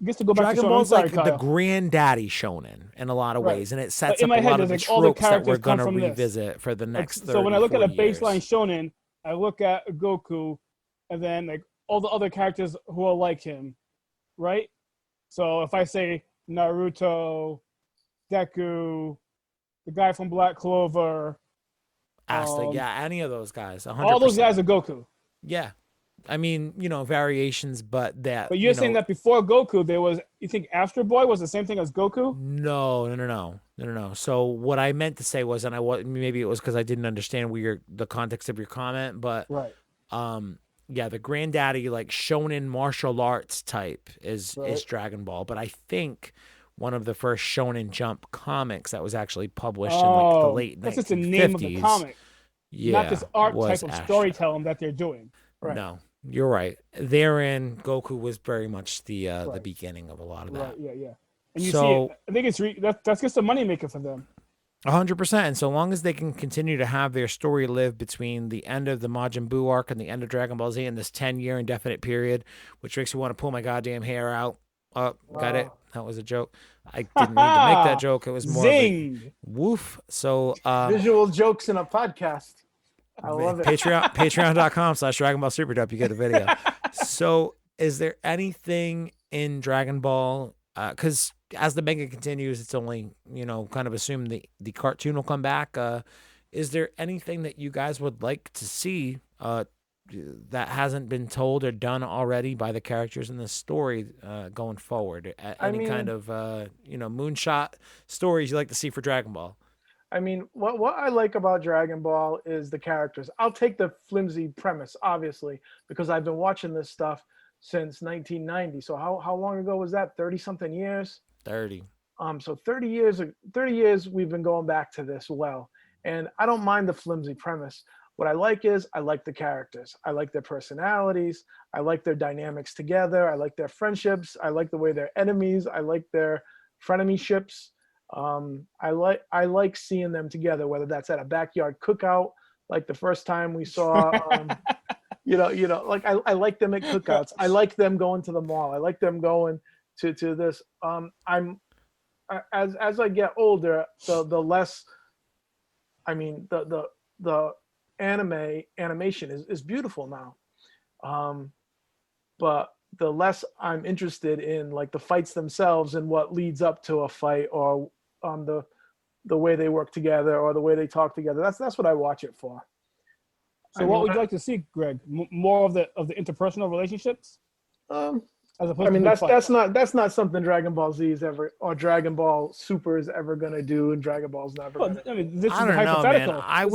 just to go back Dragon to Ball's Shonen, like the granddaddy shonen in a lot of ways, and it sets up in my a head, lot of the like all the tropes that we're characters going to come from this. revisit for the next 30, So when I look at a 40 years. baseline shonen, I look at Goku, and then like all the other characters who are like him, right? So if I say Naruto, Deku, the guy from Black Clover, Asta, any of those guys, 100%. all those guys are Goku. Yeah. I mean, variations, but that. But you're saying that before Goku, there was, you think Astro Boy was the same thing as Goku? No. So what I meant to say was, and maybe it was because I didn't understand the context of your comment, but right. The granddaddy, like shonen martial arts type is Dragon Ball, but I think one of the first Shonen Jump comics that was actually published in like the late 1950s. That's just the name of the comic. Yeah, not this art type of Astro. storytelling that they're doing. Right. No, you're right. Therein, Goku was very much the beginning of a lot of that. Right. Yeah. And you see, I think it's that's just a moneymaker for them. 100%. And so long as they can continue to have their story live between the end of the Majin Buu arc and the end of Dragon Ball Z in this 10-year indefinite period, which makes me want to pull my goddamn hair out. Oh, got it. That was a joke. I didn't mean to make that joke. It was more Zing. of a woof. So visual jokes in a podcast. I love it. Patreon.com/Dragon Ball Super Dope. You get a video. So is there anything in Dragon Ball? Because as the manga continues, it's only, kind of assumed the cartoon will come back. Is there anything that you guys would like to see that hasn't been told or done already by the characters in this story going forward? Any kind of, moonshot stories you like to see for Dragon Ball? I mean, what I like about Dragon Ball is the characters. I'll take the flimsy premise, obviously, because I've been watching this stuff since 1990. So how long ago was that? 30-something years? 30. So 30 years we've been going back to this well. And I don't mind the flimsy premise. What I like is I like the characters. I like their personalities. I like their dynamics together. I like their friendships. I like the way they're enemies. I like their frenemyships. I like seeing them together, whether that's at a backyard cookout, like the first time we saw. Like I like them at cookouts. I like them going to the mall. I like them going to this. As I get older, the less. I mean, the animation is beautiful now, but the less I'm interested in like the fights themselves and what leads up to a fight, or the way they work together or the way they talk together. That's what I watch it for. So what would you like to see, Greg? More of the interpersonal relationships? As opposed I mean, to that's not something Dragon Ball Z is ever, or Dragon Ball Super is ever gonna do, and Dragon Ball's never. Well, I mean, this is I don't know, hypothetical. man. I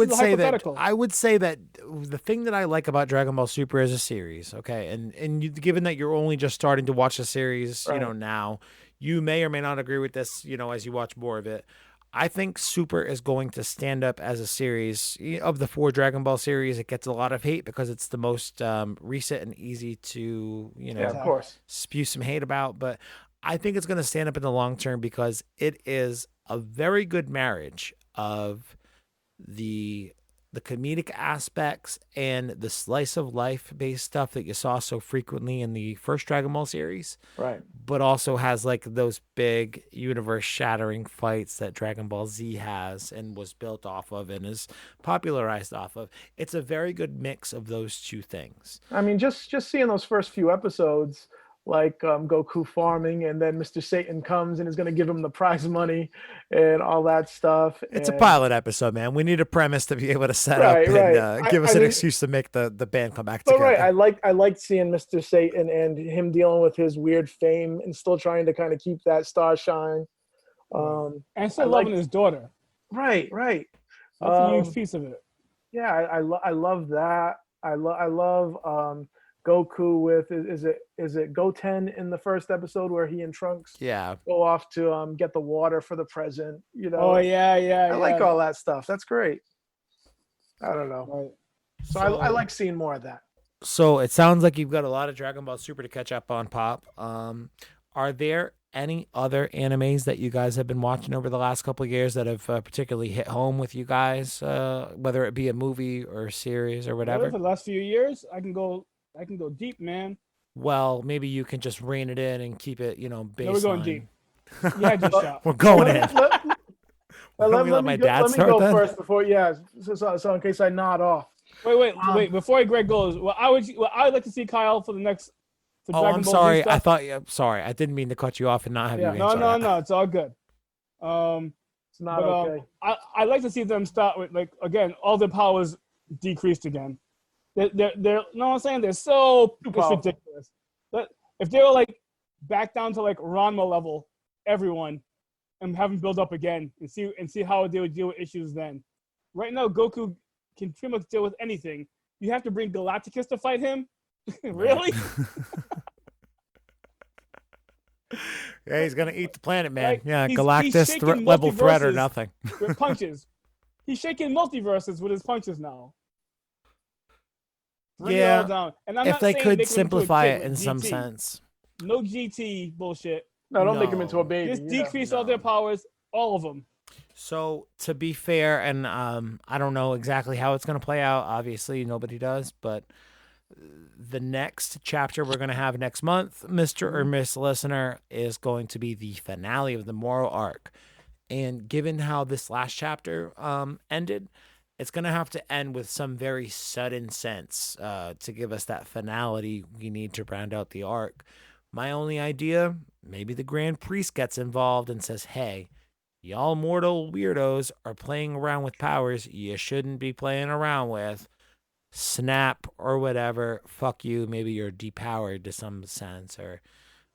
would say that the thing that I like about Dragon Ball Super is a series, okay? And given that you're only just starting to watch the series, Right. now, you may or may not agree with this, as you watch more of it. I think Super is going to stand up as a series of the 4 Dragon Ball series. It gets a lot of hate because it's the most recent and easy to, Yeah, of course. spew some hate about. But I think it's going to stand up in the long term because it is a very good marriage of the comedic aspects and the slice of life based stuff that you saw so frequently in the first Dragon Ball series, Right. but also has like those big universe shattering fights that Dragon Ball Z has and was built off of and is popularized off of. It's a very good mix of those two things. I mean, just seeing those first few episodes, like Goku farming, and then Mr. Satan comes and is going to give him the prize money and all that stuff. It's a And- pilot episode, man. We need a premise to be able to set Right, up right. and give us I an mean- excuse to make the band come back But together. right, I liked seeing Mr. Satan and him dealing with his weird fame and still trying to kind of keep that star shine. and still I loving liked- his daughter. Right. That's a huge piece of it. Yeah, I love that. I love Goku with is it Goten in the first episode where he and Trunks Yeah. go off to get the water for the present. Oh yeah. I like all that stuff. That's great. I don't know. Right. So I like seeing more of that. So it sounds like you've got a lot of Dragon Ball Super to catch up on, Pop. Are there any other animes that you guys have been watching over the last couple of years that have particularly hit home with you guys, whether it be a movie or a series or whatever? For the last few years, I can go deep, man. Well, maybe you can just rein it in and keep it, baseline. No, we're going deep. Yeah, just shot. We're going in. Let my me dad go start then? first before so in case I nod off. Wait. Before Greg goes, I would like to see Kyle for the next. For Oh, Dragon I'm Ball Z sorry. stuff. Sorry. I didn't mean to cut you off and not have you answer No, that. it's all good. It's not okay. I like to see them start with again, all their powers decreased again. They're no, I'm saying they're so it's powerful. ridiculous. But if they were back down to Ranma level, everyone, and have them build up again and see how they would deal with issues then. Right now, Goku can pretty much deal with anything. You have to bring Galacticus to fight him. Really? Yeah, he's gonna eat the planet, man. Like, he's Galactus shaking level threat or multiverses. nothing. With punches. He's shaking multiverses with his punches now. Bring it Yeah, all down. And I'm if not they saying could make him into a simplify kid it with in some GT. sense. No GT bullshit. No, don't make him No. into a baby. Just yeah. decrease all their powers, all of them. So to be fair, and I don't know exactly how it's going to play out. Obviously, nobody does. But the next chapter we're going to have next month, Mr. or Miss Listener, is going to be the finale of the moral arc. And given how this last chapter ended, it's going to have to end with some very sudden sense to give us that finality we need to round out the arc. My only idea, maybe the Grand Priest gets involved and says, hey, y'all mortal weirdos are playing around with powers you shouldn't be playing around with. Snap or whatever. Fuck you. Maybe you're depowered to some sense, or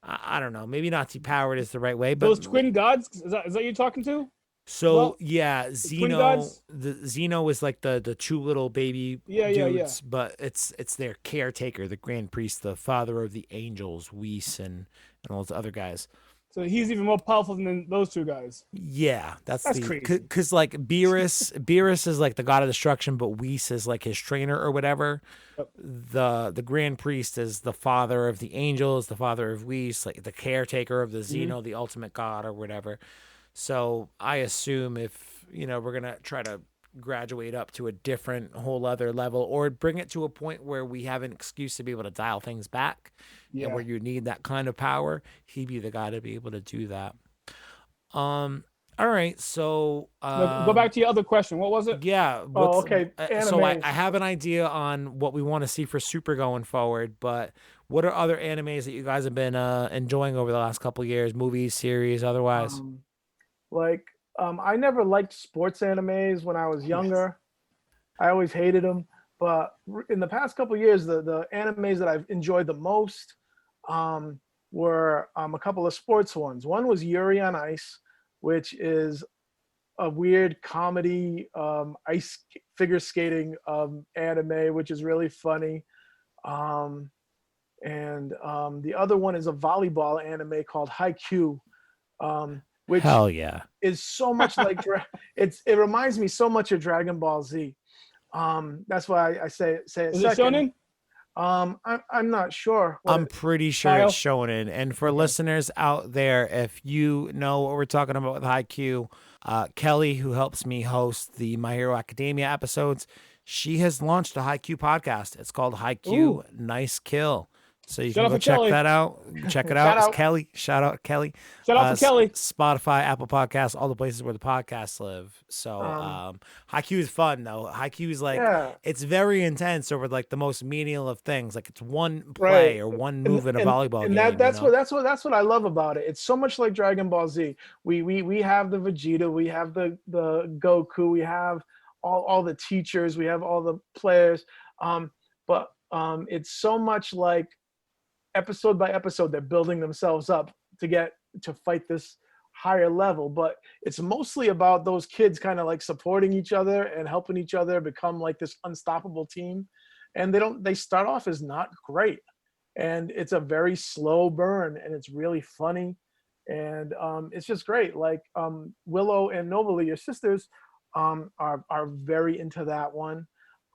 I don't know. Maybe not depowered is the right way, but Those twin gods, is that you talking to? so well, yeah, twin Zeno. gods? The Zeno is like the two little baby Yeah. dudes, but it's their caretaker, the Grand Priest, the father of the angels, Whis, and all those other guys. So he's even more powerful than those two guys. Yeah, that's crazy. Because like Beerus is like the god of destruction, but Whis is like his trainer or whatever. Yep. The Grand Priest is the father of the angels, the father of Whis, like the caretaker of the Xeno, the ultimate god or whatever. So I assume if we're gonna try to graduate up to a different whole other level, or bring it to a point where we have an excuse to be able to dial things back, and where you need that kind of power, he'd be the guy to be able to do that. All right, so Go back to your other question. What was it? yeah. okay. So I Animes. have an idea on what we want to see for Super going forward, but what are other animes that you guys have been enjoying over the last couple of years? Movies, series, otherwise? I never liked sports animes when I was younger. I always hated them. But in the past couple of years, the animes that I've enjoyed the most were a couple of sports ones. One was Yuri on Ice, which is a weird comedy ice figure skating anime, which is really funny. And the other one is a volleyball anime called Haikyuu, which Hell yeah. is so much like it reminds me so much of Dragon Ball Z. That's why I say it Is second. it shonen? I'm not sure. I'm pretty sure Kyle? it's shonen. And for listeners out there, if you know what we're talking about with Haikyuu, Kelly, who helps me host the My Hero Academia episodes, she has launched a Haikyuu podcast. It's called Haikyuu Nice Kill. So you Shout out can go for check Kelly. that out. Check it Shout out. It's out. Kelly. Shout out Kelly. Shout out for Kelly. Spotify, Apple Podcasts, all the places where the podcasts live. So Haikyuu is fun though. Haikyuu is like it's very intense over like the most menial of things. Like it's one play or one move in a volleyball game. That's what I love about it. It's so much like Dragon Ball Z. We have the Vegeta, we have the Goku, we have all the teachers, we have all the players. But it's so much like episode by episode they're building themselves up to fight this higher level, but it's mostly about those kids kind of like supporting each other and helping each other become like this unstoppable team. And they start off as not great, and it's a very slow burn, and it's really funny, and it's just great. Like Willow and Nobly, your sisters, are very into that one.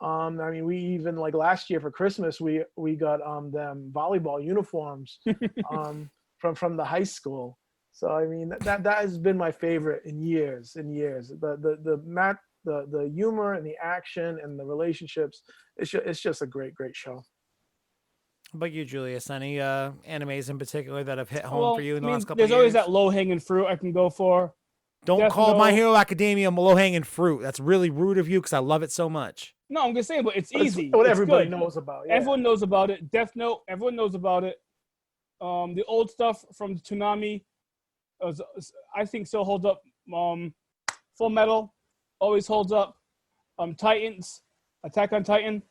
I mean, we even like last year for Christmas, we got them volleyball uniforms from the high school. So I mean, that has been my favorite in years and years. The humor and the action and the relationships, it's just a great show. How about you, Julius? Any animes in particular that have hit home for you in the last couple there's of years? always that low-hanging fruit I can go for. Don't call My Hero Academia low-hanging fruit. That's really rude of you because I love it so much. No, I'm just saying, but it's easy. What It's everybody good. knows about. Yeah. Everyone knows about it. Death Note, everyone knows about it. The old stuff from Toonami, I think still holds up. Full Metal always holds up. Titans, Attack on Titan,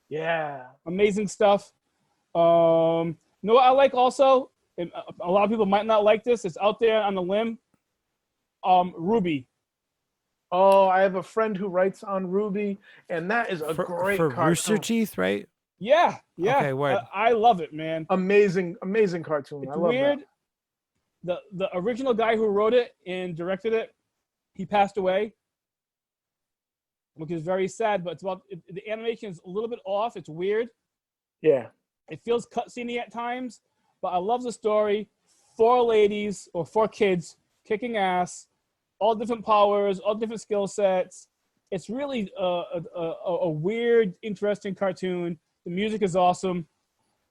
Yeah. amazing stuff. You know what I like also? And a lot of people might not like this. It's out there on the limb. Ruby. Oh, I have a friend who writes on Ruby, and that is a great for cartoon. Rooster Teeth, right? Yeah. Okay, word. I love it, man. Amazing cartoon. It's I love weird. that. The original guy who wrote it and directed it, he passed away, which is very sad. But the animation is a little bit off. It's weird. Yeah. It feels cutscene at times, but I love the story. 4 ladies or 4 kids kicking ass, all different powers, all different skill sets. It's really a weird, interesting cartoon. The music is awesome.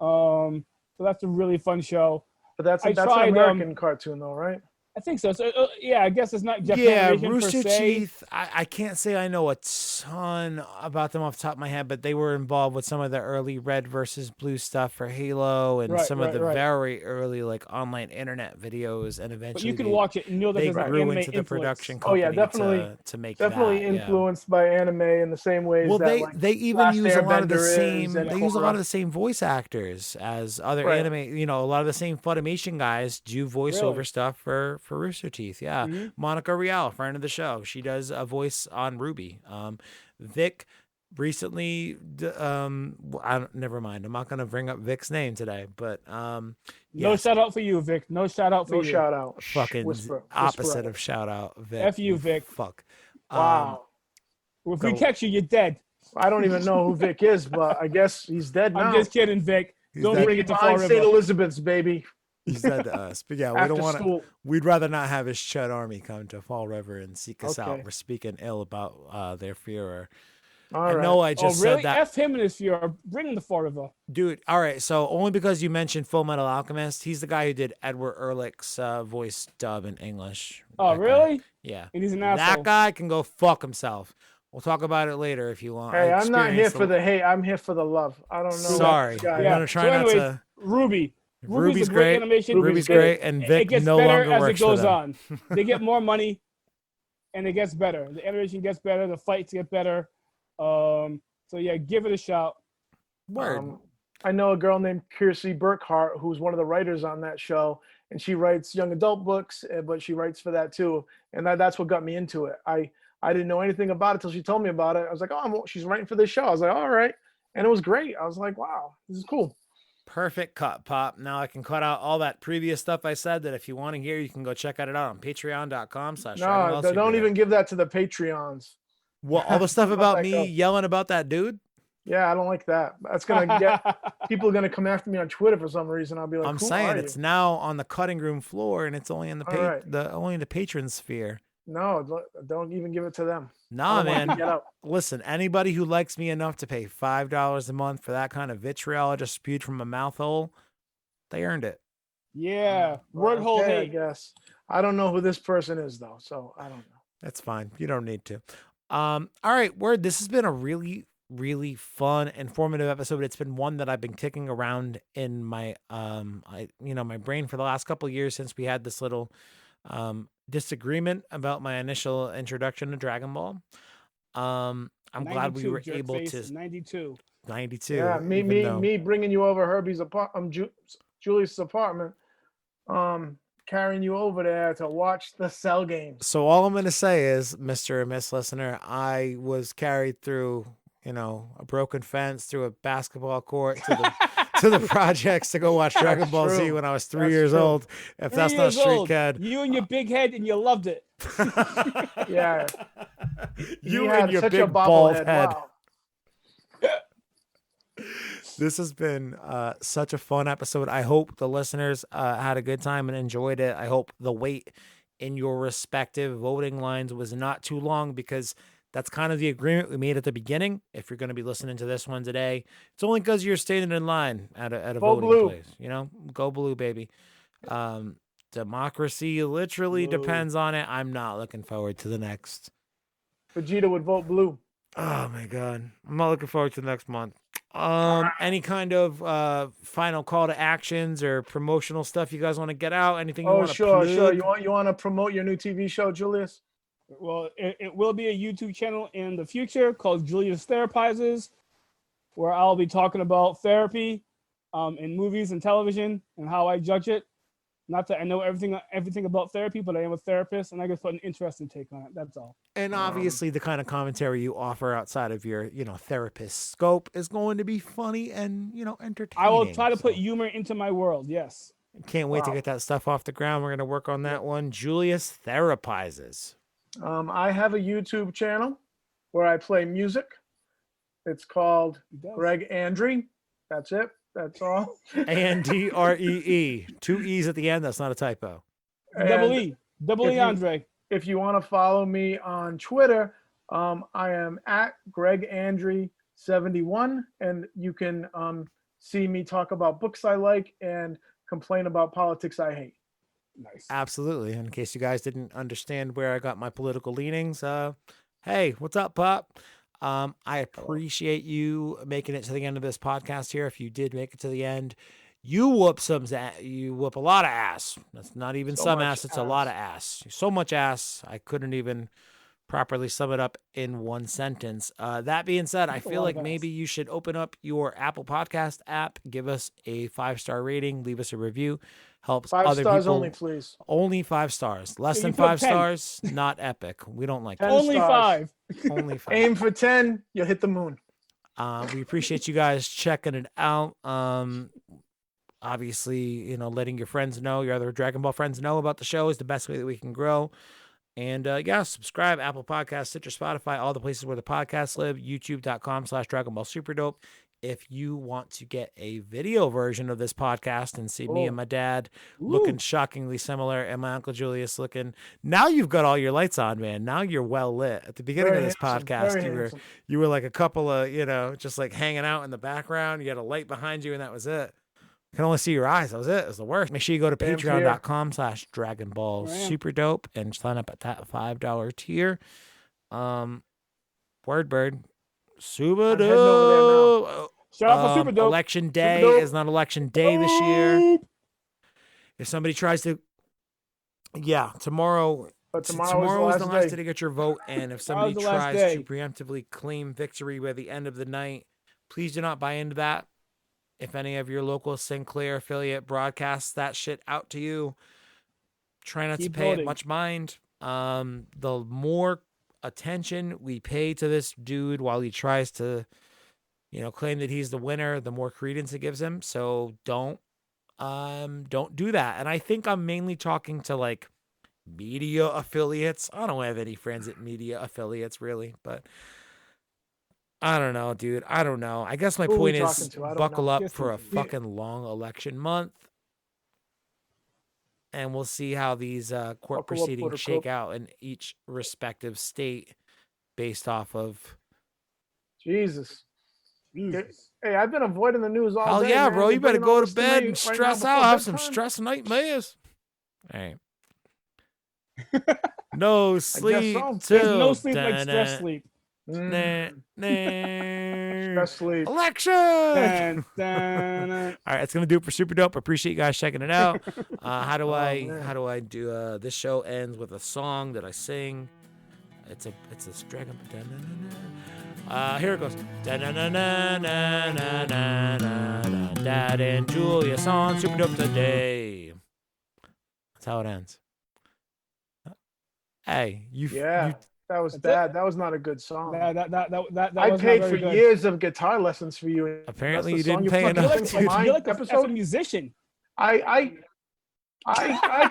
So that's a really fun show. But that's an American cartoon, though, right? I think so. So yeah, I guess it's not Japan. Yeah, per Rooster se. Teeth. I can't say I know a ton about them off the top of my head, but they were involved with some of the early Red versus Blue stuff for Halo and some of the very early like online internet videos, and eventually But you can watch it and know that they there's grew anime into the influence. production Oh, yeah, company definitely. to make Definitely that, influenced by anime in the same ways. Well, that, they even Last use a lot of the Airbender same. is and They use a Korra. lot of the same voice actors as other Right. anime. You know, a lot of the same Funimation guys do voiceover Really? stuff for Rooster Teeth. Yeah, Mhm. Monica Rial, friend of the show, she does a voice on Ruby. Vic recently, never mind. I'm not gonna bring up Vic's name today, but No yes, shout out for you, Vic. No shout out for No you. shout out. fucking Whisper. opposite of shout out Vic. F you, Vic. Fuck. Wow. If we catch you, you're dead. I don't even know who Vic is, but I guess he's dead now. I'm just kidding, Vic. Don't dead. bring it to Fall Behind St. River. Elizabeth's, baby. He's dead to us, but yeah, we After don't want to. school. We'd rather not have his Chud army come to Fall River and seek us out Okay. for speaking ill about their Führer. All I right. know I just really? said that, F him and his Führer. Bring him to Fall River. dude. All right, so only because you mentioned Full Metal Alchemist, he's the guy who did Edward Ehrlich's voice dub in English. Oh, That guy. really? Yeah, And he's an asshole. that guy can go fuck himself. We'll talk about it later if you want. Hey, I I'm not here experienced for the hate. I'm here for the love. I don't know. Sorry, That guy. we're Yeah. gonna try So not anyways, to. Ruby's Ruby's a great great. animation. Ruby's great, and It Vic gets no better longer as works it goes for them. on. They get more money, and it gets better. The animation gets better. The fights get better. So yeah, give it a shot. Word. I know a girl named Kiersey Burkhart who's one of the writers on that show, and she writes young adult books, but she writes for that too. And that's what got me into it. I didn't know anything about it till she told me about it. I was like, oh, she's writing for this show. I was like, all right. And it was great. I was like, wow, this is cool. Perfect cut, Pop. Now I can cut out all that previous stuff I said that if you want to hear, you can go check it out on patreon.com/. No, don't even give that to the Patreons. Well, all the stuff about that me go? yelling about that dude. Yeah, I don't like that. That's going to get people are going to come after me on Twitter for some reason. I'll be like, I'm who saying are it's you? now on the cutting room floor, and it's only in the All right. only in the patron sphere. No, don't even give it to them. Nah, I don't want man. to get out. Listen, anybody who likes me enough to pay $5 a month for that kind of vitriol I just spewed from a mouth hole, they earned it. Yeah, word hole Okay, I hate. guess. I don't know who this person is though, so I don't know. That's fine. You don't need to. All right, Word. This has been a really, really fun, informative episode. It's been one that I've been kicking around in my my brain for the last couple of years since we had this little disagreement about my initial introduction to Dragon Ball. I'm glad we were able to 92. 92. Yeah, me bringing you over Herbie's Julius' apartment, carrying you over there to watch the Cell games. So all I'm going to say is, Mr. and Miss Listener, I was carried through, a broken fence, through a basketball court, to the to the projects to go watch Dragon Ball Z when I was 3 years old. If that's not street cred. You and your big head, and you loved it. Yeah. You had and your such a big bald bobblehead. head. Wow. This has been such a fun episode. I hope the listeners had a good time and enjoyed it. I hope the wait in your respective voting lines was not too long, because that's kind of the agreement we made at the beginning. If you're going to be listening to this one today, it's only because you're standing in line at a voting blue. place. Go blue, baby. Democracy literally depends on it. I'm not looking forward to the next. Vegeta would vote blue. Oh my God. I'm not looking forward to the next month. Any kind of final call to actions or promotional stuff you guys want to get out? Anything you want to sure. plug? You want to promote your new TV show, Julius? Well, it will be a YouTube channel in the future called Julius Therapizes, where I'll be talking about therapy in movies and television and how I judge it. Not that I know everything about therapy, but I am a therapist, and I just put an interesting take on it. That's all. And obviously, the kind of commentary you offer outside of your, therapist scope is going to be funny and, entertaining. I will try to put humor into my world. Yes. Can't wait to get that stuff off the ground. We're going to work on that one. Julius Therapizes. I have a YouTube channel where I play music. It's called Greg Andre. That's it. That's all. Andree. 2 E's at the end. That's not a typo. Double E Andre. If you want to follow me on Twitter, I am at Greg Andre 71, and you can see me talk about books I like and complain about politics I hate. Nice. Absolutely. In case you guys didn't understand where I got my political leanings, hey, what's up, Pop? I appreciate you making it to the end of this podcast here. If you did make it to the end, you whoop a lot of ass. That's not even some ass. It's a lot of ass. So much ass. I couldn't even properly sum it up in one sentence. That being said, I feel like maybe you should open up your Apple Podcast app, give us a 5-star rating, leave us a review. Helps 5 other stars people. only, please. Only 5 stars. Less than You put 5 10. stars, not epic. We don't like that. Only stars. 5. Only 5. Aim for 10, you'll hit the moon. We appreciate you guys checking it out. Obviously, letting your friends know, your other Dragon Ball friends know about the show is the best way that we can grow. And subscribe, Apple Podcasts, Stitcher, Spotify, all the places where the podcasts live, youtube.com/Dragon Ball Super Dope. If you want to get a video version of this podcast and see me and my dad looking shockingly similar and my Uncle Julius looking, now you've got all your lights on, man. Now you're well lit. At the beginning of this podcast, you were like a couple of, just like hanging out in the background. You had a light behind you and that was it. I can only see your eyes. That was it. It was the worst. Make sure you go to patreon.com/Dragon Ball Super Dope and sign up at that $5 tier. Wordbird. Super Dope. Shout out for Super Dope. Election day is not election day this year. If somebody tries to, tomorrow. But tomorrow is the last day to get your vote. And if somebody tries to preemptively claim victory by the end of the night, please do not buy into that. If any of your local Sinclair affiliate broadcasts that shit out to you, try not to pay it much mind. The more attention we pay to this dude while he tries to, claim that he's the winner, the more credence it gives him. So don't do that. And I think I'm mainly talking to like media affiliates. I don't have any friends at media affiliates really, but I don't know, dude. I don't know. I guess my point is buckle up for a fucking long election month. And we'll see how these court proceedings shake out in each respective state based off of... Jesus. Hey, I've been avoiding the news all day. Hell yeah, man. bro. You better go to bed and right stress out. Have some stress nightmares. All right. No sleep. There's no sleep like stress sleep. Stress sleep. Election. All right, that's gonna do it for Super Dope. Appreciate you guys checking it out. How do I do this show ends with a song that I sing. It's a Dragon. Here it goes. Dad and Julius on Super Dope today. That's how it ends. Hey, that was bad. That was not a good song. That I paid for years of guitar lessons for you. Apparently, you didn't pay enough. You're like a musician. I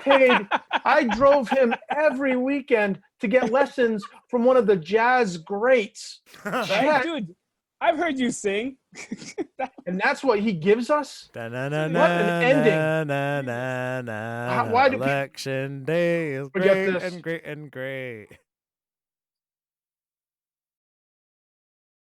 paid. I drove him every weekend to get lessons from one of the jazz greats. Right, dude, I've heard you sing. And that's what he gives us? What an ending. Election day is great and great and great.